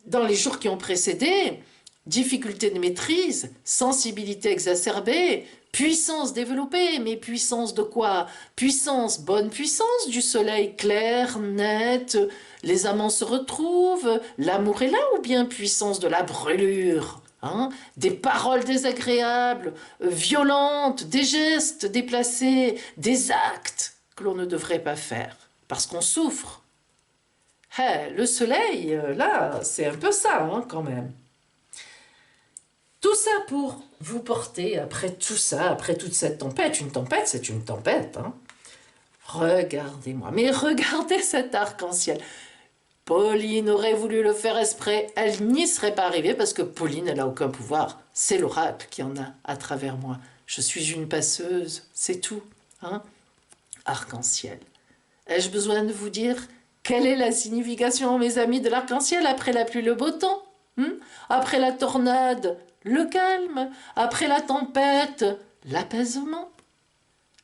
dans les jours qui ont précédé, difficulté de maîtrise, sensibilité exacerbée, puissance développée, mais puissance de quoi? Puissance, bonne puissance du soleil clair, net, les amants se retrouvent, l'amour est là, ou bien puissance de la brûlure, hein? Des paroles désagréables, violentes, des gestes déplacés, des actes que l'on ne devrait pas faire, parce qu'on souffre. Hey, le soleil, là, c'est un peu ça, hein, quand même. Tout ça pour vous porter, après tout ça, après toute cette tempête, une tempête, c'est une tempête, hein. Regardez-moi, mais regardez cet arc-en-ciel. Pauline aurait voulu le faire exprès, elle n'y serait pas arrivée parce que Pauline, elle n'a aucun pouvoir. C'est l'oracle qui en a à travers moi. Je suis une passeuse, c'est tout, hein. Arc-en-ciel. Ai-je besoin de vous dire quelle est la signification, mes amis, de l'arc-en-ciel après la pluie, le beau temps, après la tornade, le calme, après la tempête, l'apaisement,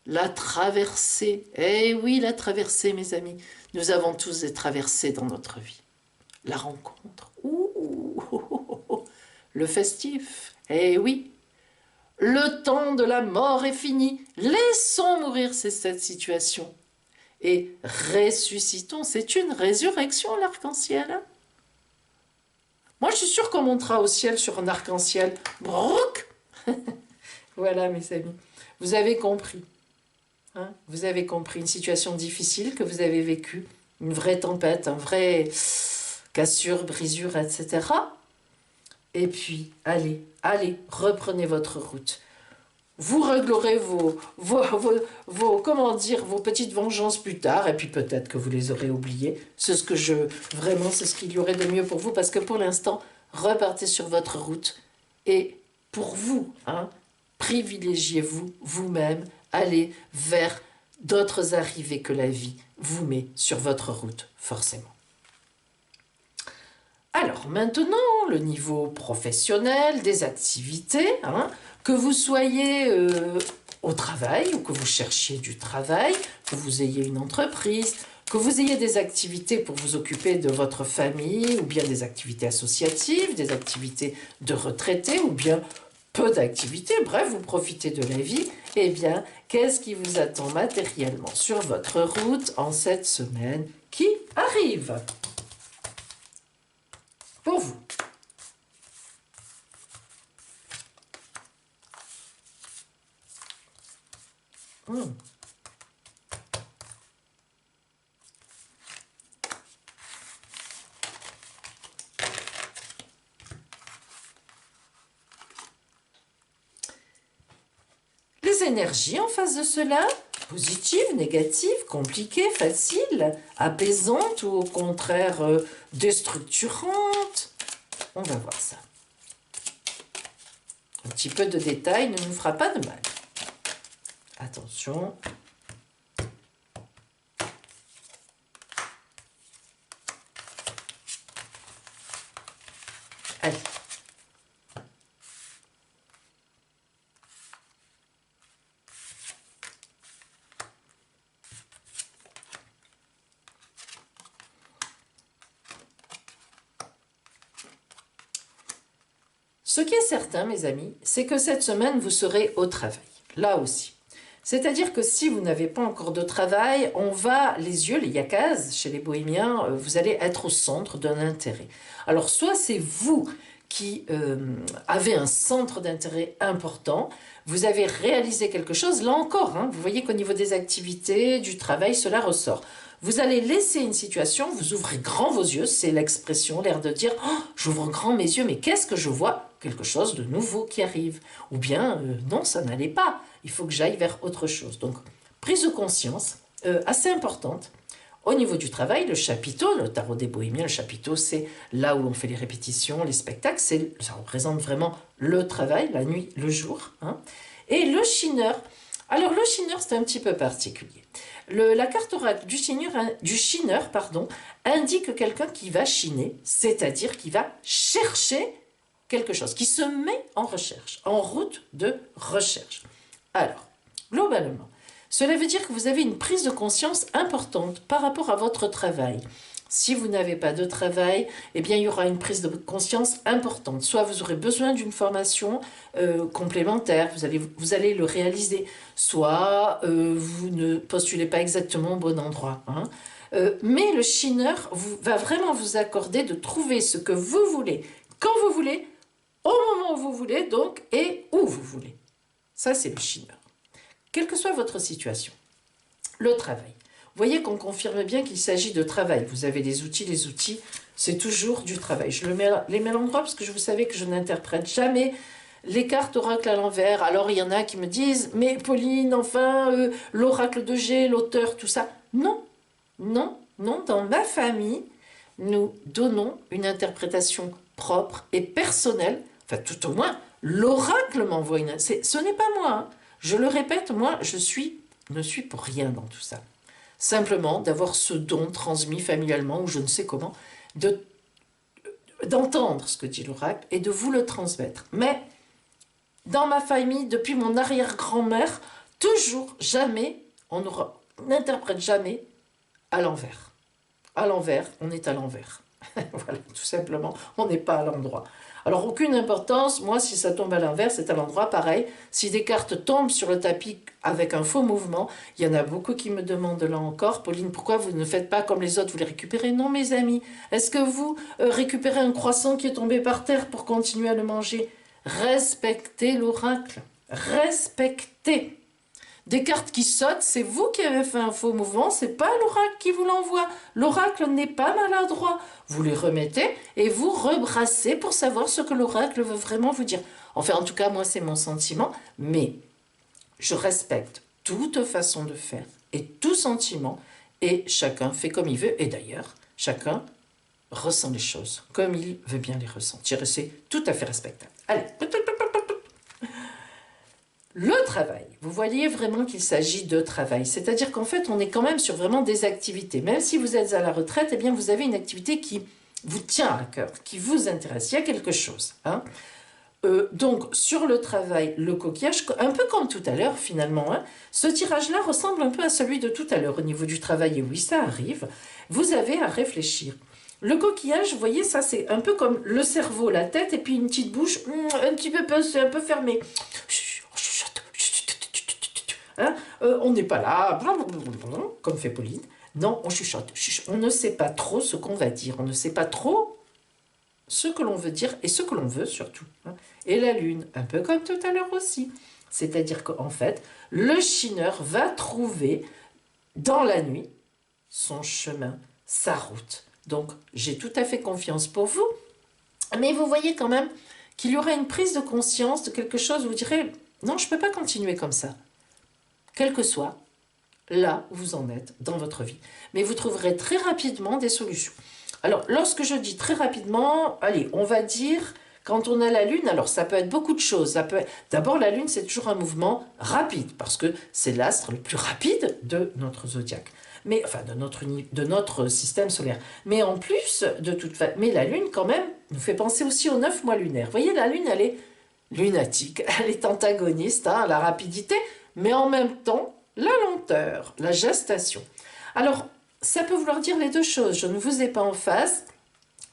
la traversée. Eh oui, la traversée, mes amis. Nous avons tous des traversées dans notre vie. La rencontre. Le festif. Eh oui. Le temps de la mort est fini. Laissons mourir cette situation. Et ressuscitons. C'est une résurrection, l'arc-en-ciel. Hein. Moi, je suis sûre qu'on montera au ciel sur un arc-en-ciel. Brouk. Voilà, mes amis. Vous avez compris. Hein, vous avez compris une situation difficile que vous avez vécue. Une vraie tempête, un vrai cassure, brisure, etc. Et puis, allez, reprenez votre route. Vous réglerez comment dire, vos petites vengeances plus tard, et puis peut-être que vous les aurez oubliées. C'est ce qu'il y aurait de mieux pour vous, parce que pour l'instant, repartez sur votre route, et pour vous, hein, privilégiez-vous vous-même, allez vers d'autres arrivées que la vie vous met sur votre route, forcément. Alors maintenant, le niveau professionnel des activités, hein, que vous soyez au travail ou que vous cherchiez du travail, que vous ayez une entreprise, que vous ayez des activités pour vous occuper de votre famille, ou bien des activités associatives, des activités de retraités, ou bien peu d'activités, bref, vous profitez de la vie, eh bien, qu'est-ce qui vous attend matériellement sur votre route en cette semaine qui arrive ? Pour vous. des énergies en face de cela, positives, négatives, compliquées, faciles, apaisantes ou au contraire déstructurantes. On va voir ça. Un petit peu de détail ne nous fera pas de mal. Attention. Allez. Ce qui est certain, mes amis, c'est que cette semaine, vous serez au travail. Là aussi. C'est-à-dire que si vous n'avez pas encore de travail, on va, les yeux, les yakas, chez les bohémiens, vous allez être au centre d'un intérêt. Alors, soit c'est vous qui avez un centre d'intérêt important, vous avez réalisé quelque chose, là encore, hein, vous voyez qu'au niveau des activités, du travail, cela ressort. Vous allez laisser une situation, vous ouvrez grand vos yeux, c'est l'expression, l'air de dire oh, « j'ouvre grand mes yeux, mais qu'est-ce que je vois ?» Quelque chose de nouveau qui arrive. Ou bien, non, ça n'allait pas, il faut que j'aille vers autre chose. Donc, prise de conscience assez importante. Au niveau du travail, le chapiteau, le tarot des bohémiens, le chapiteau, c'est là où l'on fait les répétitions, les spectacles, ça représente vraiment le travail, la nuit, le jour. Hein. Et le chineur, alors le chineur, c'est un petit peu particulier. La carte oracle du chineur, indique quelqu'un qui va chiner, c'est-à-dire qui va chercher quelque chose, qui se met en recherche, en route de recherche. Alors, globalement, cela veut dire que vous avez une prise de conscience importante par rapport à votre travail. Si vous n'avez pas de travail, eh bien, il y aura une prise de conscience importante. Soit vous aurez besoin d'une formation complémentaire, vous allez le réaliser. Soit vous ne postulez pas exactement au bon endroit. Hein. Mais le chineur va vraiment vous accorder de trouver ce que vous voulez, quand vous voulez, au moment où vous voulez, donc, et où vous voulez. Ça, c'est le chineur. Quelle que soit votre situation. Le travail. Vous voyez qu'on confirme bien qu'il s'agit de travail. Vous avez les outils, c'est toujours du travail. Je les mets à l'endroit parce que vous savez que je n'interprète jamais les cartes oracle à l'envers. Alors, il y en a qui me disent, mais Pauline, enfin, l'oracle de G, l'auteur, tout ça. Non, non, non. Dans ma famille, nous donnons une interprétation propre et personnelle. Enfin, tout au moins, l'oracle m'envoie une... Ce n'est pas moi. Hein. Je le répète, moi, ne suis pour rien dans tout ça. Simplement d'avoir ce don transmis familialement, ou je ne sais comment, d'entendre ce que dit l'oracle et de vous le transmettre. Mais dans ma famille, depuis mon arrière-grand-mère, toujours, jamais, on n'interprète jamais à l'envers. À l'envers, on est à l'envers. Voilà, tout simplement, on n'est pas à l'endroit. Alors, aucune importance, moi, si ça tombe à l'inverse, c'est à l'endroit, pareil. Si des cartes tombent sur le tapis avec un faux mouvement, il y en a beaucoup qui me demandent là encore, Pauline, pourquoi vous ne faites pas comme les autres, vous les récupérez? Non, mes amis, est-ce que vous récupérez un croissant qui est tombé par terre pour continuer à le manger? Respectez l'oracle, respectez. Des cartes qui sautent, c'est vous qui avez fait un faux mouvement, c'est pas l'oracle qui vous l'envoie. L'oracle n'est pas maladroit. Vous les remettez et vous rebrassez pour savoir ce que l'oracle veut vraiment vous dire. Enfin, en tout cas, moi, c'est mon sentiment, mais je respecte toute façon de faire et tout sentiment, et chacun fait comme il veut, et d'ailleurs, chacun ressent les choses comme il veut bien les ressentir, et c'est tout à fait respectable. Allez. Le travail, vous voyez vraiment qu'il s'agit de travail, c'est-à-dire qu'en fait, on est quand même sur vraiment des activités. Même si vous êtes à la retraite, eh bien, vous avez une activité qui vous tient à cœur, qui vous intéresse, il y a quelque chose. Hein. Donc, sur le travail, le coquillage, un peu comme tout à l'heure finalement, hein, ce tirage-là ressemble un peu à celui de tout à l'heure au niveau du travail, et oui, ça arrive, vous avez à réfléchir. Le coquillage, vous voyez, ça c'est un peu comme le cerveau, la tête, et puis une petite bouche, un petit peu, c'est un peu fermée. Hein, on n'est pas là, comme fait Pauline. Non, on chuchote. On ne sait pas trop ce qu'on va dire. On ne sait pas trop ce que l'on veut dire et ce que l'on veut surtout. Hein. Et la lune, un peu comme tout à l'heure aussi. C'est-à-dire qu'en fait, le chineur va trouver dans la nuit son chemin, sa route. Donc, j'ai tout à fait confiance pour vous. Mais vous voyez quand même qu'il y aura une prise de conscience de quelque chose, vous direz... non, je ne peux pas continuer comme ça. Quel que soit là où vous en êtes dans votre vie. Mais vous trouverez très rapidement des solutions. Alors, lorsque je dis très rapidement, allez, on va dire, quand on a la Lune, alors ça peut être beaucoup de choses. D'abord, la Lune, c'est toujours un mouvement rapide, parce que c'est l'astre le plus rapide de notre zodiaque. Mais, enfin, de notre système solaire. Mais en plus, mais la Lune, quand même, nous fait penser aussi aux 9 mois lunaires. Vous voyez, la Lune, elle est lunatique, elle est antagoniste, hein, la rapidité, mais en même temps, la lenteur, la gestation. Alors, ça peut vouloir dire les deux choses. Je ne vous ai pas en face.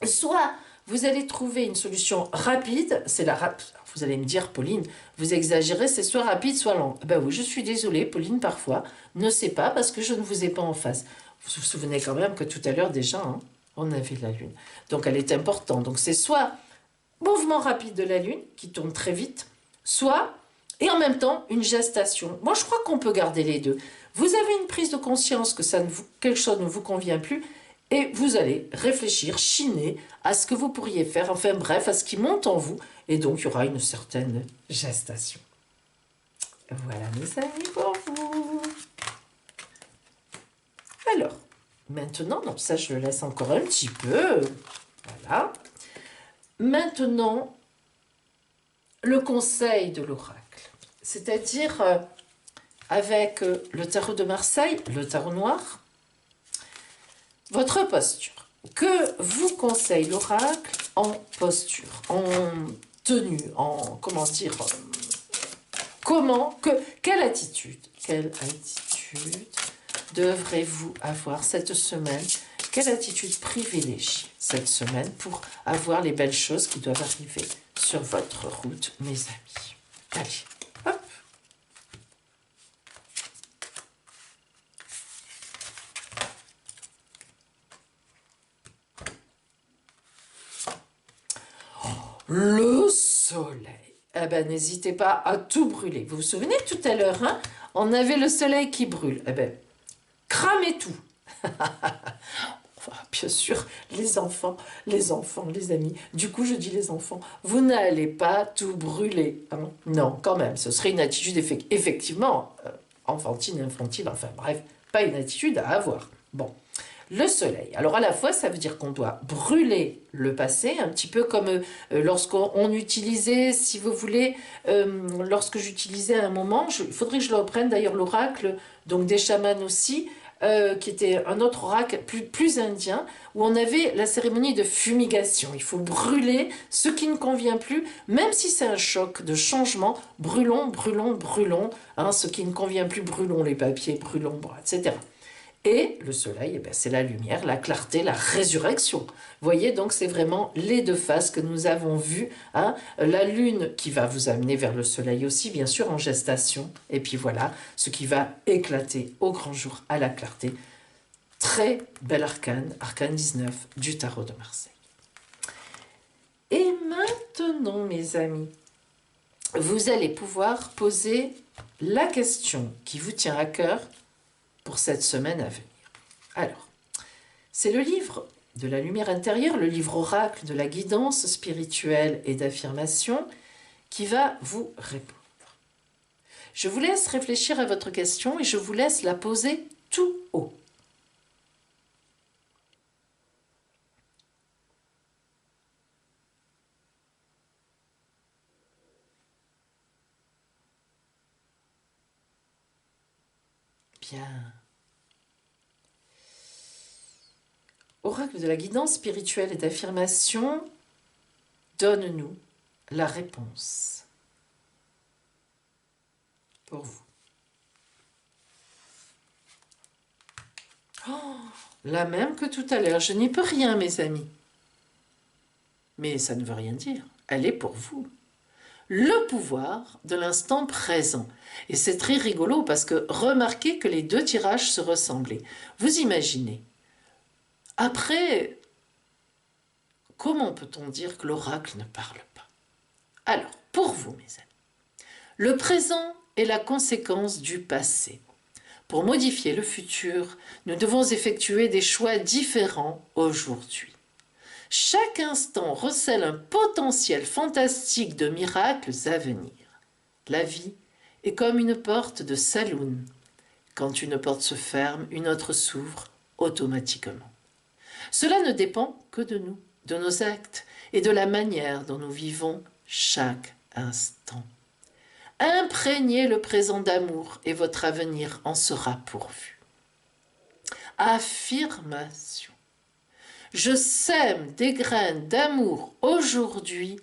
Soit vous allez trouver une solution rapide, c'est vous allez me dire, Pauline, vous exagérez, c'est soit rapide, soit lent. Ben oui, je suis désolée, Pauline, parfois, ne sait pas parce que je ne vous ai pas en face. Vous vous souvenez quand même que tout à l'heure, déjà, hein, on avait la Lune. Donc, elle est importante. Donc, c'est soit mouvement rapide de la Lune, qui tourne très vite, soit, et en même temps, une gestation. Moi, je crois qu'on peut garder les deux. Vous avez une prise de conscience que quelque chose ne vous convient plus, et vous allez réfléchir, chiner à ce que vous pourriez faire, enfin bref, à ce qui monte en vous, et donc il y aura une certaine gestation. Voilà mes amis pour vous. Alors, maintenant, non, ça je le laisse encore un petit peu, voilà. Maintenant, le conseil de l'oracle, c'est-à-dire avec le tarot de Marseille, le tarot noir, votre posture. Que vous conseille l'oracle en posture, en tenue, en, comment dire, quelle attitude devrez-vous avoir cette semaine? Quelle attitude privilégier cette semaine pour avoir les belles choses qui doivent arriver sur votre route, mes amis? Allez, hop. Le soleil. Eh ben, n'hésitez pas à tout brûler. Vous vous souvenez tout à l'heure, hein, on avait le soleil qui brûle. Eh ben, cramez tout. Enfin, bien sûr, les enfants, les amis. Du coup, je dis les enfants, vous n'allez pas tout brûler. Hein. Non, quand même, ce serait une attitude effectivement enfantine, enfin bref, pas une attitude à avoir. Bon. Le soleil. Alors à la fois, ça veut dire qu'on doit brûler le passé, un petit peu comme lorsqu'on utilisait, si vous voulez, lorsque j'utilisais à un moment, il faudrait que je le reprenne d'ailleurs l'oracle, donc des chamans aussi, qui était un autre oracle plus indien, où on avait la cérémonie de fumigation. Il faut brûler ce qui ne convient plus, même si c'est un choc de changement, brûlons, brûlons, brûlons, hein, ce qui ne convient plus, brûlons les papiers, brûlons, etc. Et le soleil, eh ben, c'est la lumière, la clarté, la résurrection. Vous voyez, donc c'est vraiment les deux faces que nous avons vues. Hein. La lune qui va vous amener vers le soleil aussi, bien sûr, en gestation. Et puis voilà, ce qui va éclater au grand jour à la clarté. Très bel arcane, arcane 19 du tarot de Marseille. Et maintenant, mes amis, vous allez pouvoir poser la question qui vous tient à cœur pour cette semaine à venir. Alors, c'est le livre de la lumière intérieure, le livre oracle de la guidance spirituelle et d'affirmation qui va vous répondre. Je vous laisse réfléchir à votre question et je vous laisse la poser tout haut. Bien. Oracle de la guidance spirituelle et d'affirmation, donne-nous la réponse pour vous. Oh, la même que tout à l'heure. Je n'y peux rien, mes amis. Mais ça ne veut rien dire. Elle est pour vous. Le pouvoir de l'instant présent. Et c'est très rigolo parce que remarquez que les deux tirages se ressemblaient. Vous imaginez, après, comment peut-on dire que l'oracle ne parle pas? Alors, pour vous, mes amis, le présent est la conséquence du passé. Pour modifier le futur, nous devons effectuer des choix différents aujourd'hui. Chaque instant recèle un potentiel fantastique de miracles à venir. La vie est comme une porte de saloon. Quand une porte se ferme, une autre s'ouvre automatiquement. Cela ne dépend que de nous, de nos actes et de la manière dont nous vivons chaque instant. Imprégnez le présent d'amour et votre avenir en sera pourvu. Affirmation. Je sème des graines d'amour aujourd'hui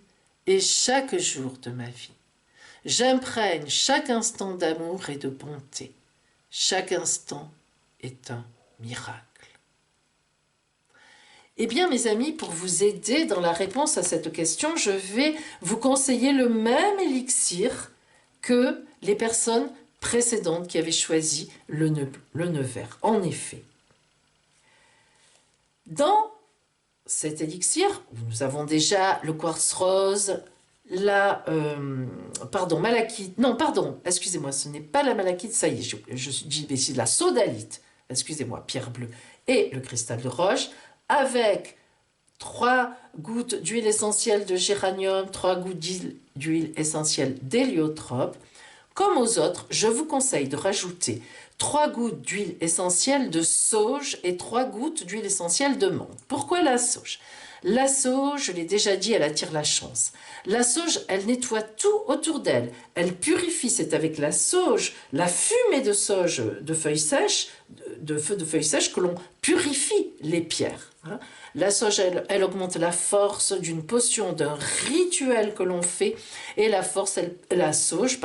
et chaque jour de ma vie. J'imprègne chaque instant d'amour et de bonté. Chaque instant est un miracle. Eh bien, mes amis, pour vous aider dans la réponse à cette question, je vais vous conseiller le même élixir que les personnes précédentes qui avaient choisi le nœud vert. En effet, dans cet élixir, nous avons déjà le quartz rose, la malachite, non pardon, excusez-moi, ce n'est pas la malachite, ça y est, je dis ici la sodalite, excusez-moi, pierre bleue, et le cristal de roche, avec 3 gouttes d'huile essentielle de géranium, 3 gouttes d'huile essentielle d'héliotrope. Comme aux autres, je vous conseille de rajouter 3 gouttes d'huile essentielle de sauge et 3 gouttes d'huile essentielle de menthe. Pourquoi la sauge? La sauge, je l'ai déjà dit, elle attire la chance. La sauge, elle nettoie tout autour d'elle. Elle purifie, c'est avec la sauge, la fumée de sauge de feuilles sèches, de feuilles sèches que l'on purifie les pierres. La sauge, elle augmente la force d'une potion, d'un rituel que l'on fait, et la sauge,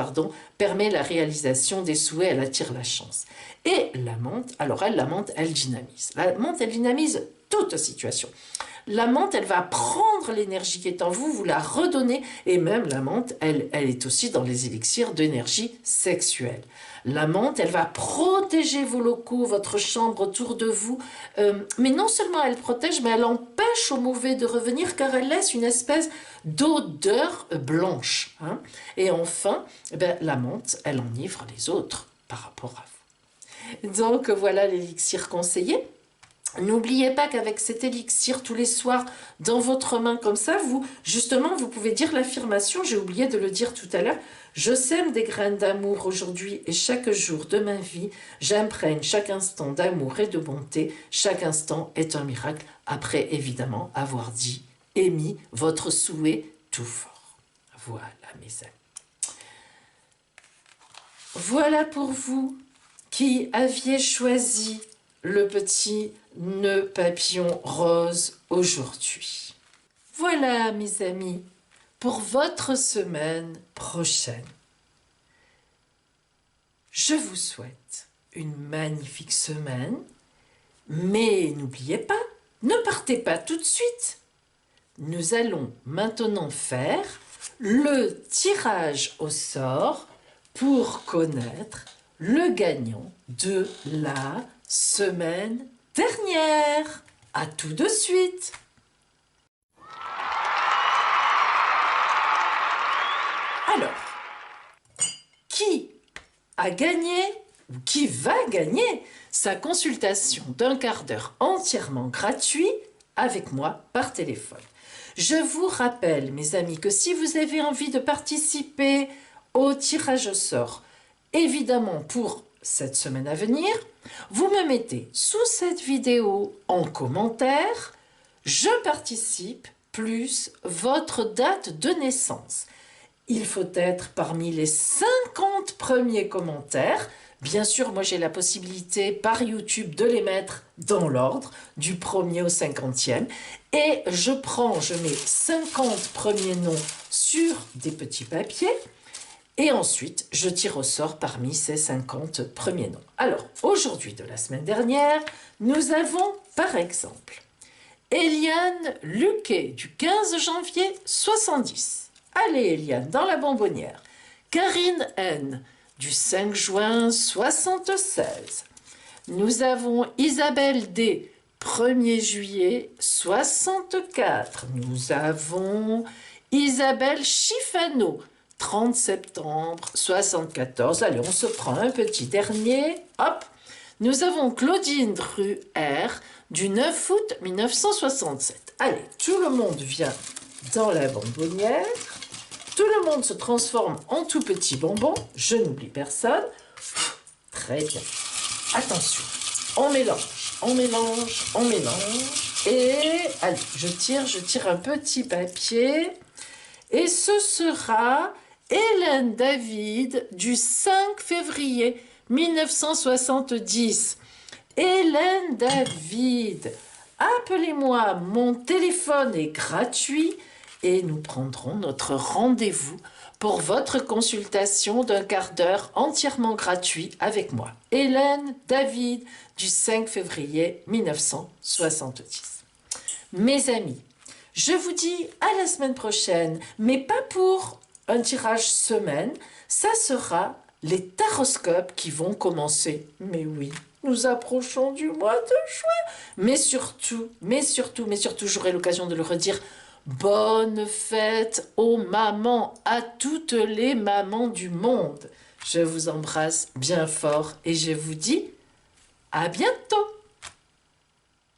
permet la réalisation des souhaits, elle attire la chance. Et la menthe, alors la menthe, elle dynamise. La menthe, elle dynamise toute situation. La menthe, elle va prendre l'énergie qui est en vous, vous la redonner, et même la menthe, elle est aussi dans les élixirs d'énergie sexuelle. La menthe, elle va protéger vos locaux, votre chambre autour de vous, mais non seulement elle protège, mais elle empêche au mauvais de revenir, car elle laisse une espèce d'odeur blanche. Et enfin, la menthe, elle enivre les autres par rapport à vous. Donc voilà l'élixir conseillé. N'oubliez pas qu'avec cet élixir tous les soirs dans votre main comme ça, vous pouvez dire l'affirmation, j'ai oublié de le dire tout à l'heure, je sème des graines d'amour aujourd'hui et chaque jour de ma vie, j'imprègne chaque instant d'amour et de bonté, chaque instant est un miracle, après évidemment avoir dit, émis votre souhait tout fort. Voilà mes amis. Voilà pour vous qui aviez choisi le petit nœud papillon rose aujourd'hui. Voilà mes amis, pour votre semaine prochaine. Je vous souhaite une magnifique semaine, mais n'oubliez pas, ne partez pas tout de suite. Nous allons maintenant faire le tirage au sort pour connaître le gagnant de la semaine dernière. À tout de suite. Alors, qui a gagné ou qui va gagner sa consultation d'un quart d'heure entièrement gratuit avec moi par téléphone? Je vous rappelle, mes amis, que si vous avez envie de participer au tirage au sort, évidemment pour cette semaine à venir, vous me mettez sous cette vidéo en commentaire « Je participe » plus votre date de naissance. Il faut être parmi les 50 premiers commentaires. Bien sûr, moi j'ai la possibilité par YouTube de les mettre dans l'ordre, du 1er au 50e. Et je mets 50 premiers noms sur des petits papiers. Et ensuite, je tire au sort parmi ces 50 premiers noms. Alors, aujourd'hui de la semaine dernière, nous avons par exemple Eliane Luquet du 15 janvier 70. Allez Eliane, dans la bonbonnière. Karine N du 5 juin 76. Nous avons Isabelle D 1er juillet 64. Nous avons Isabelle Chifano 30 septembre 74. Allez, on se prend un petit dernier. Hop. Nous avons Claudine Dru R du 9 août 1967. Allez, tout le monde vient dans la bonbonnière. Tout le monde se transforme en tout petit bonbon. Je n'oublie personne. Très bien. Attention, on mélange, on mélange, on mélange. Et allez, je tire un petit papier. Et ce sera Hélène David du 5 février 1970. Hélène David, appelez-moi, mon téléphone est gratuit et nous prendrons notre rendez-vous pour votre consultation d'un quart d'heure entièrement gratuit avec moi. Hélène David du 5 février 1970. Mes amis, je vous dis à la semaine prochaine, mais pas pour un tirage semaine, ça sera les taroscopes qui vont commencer. Mais oui, nous approchons du mois de juin. Mais surtout, j'aurai l'occasion de le redire, bonne fête aux mamans, à toutes les mamans du monde. Je vous embrasse bien fort et je vous dis à bientôt.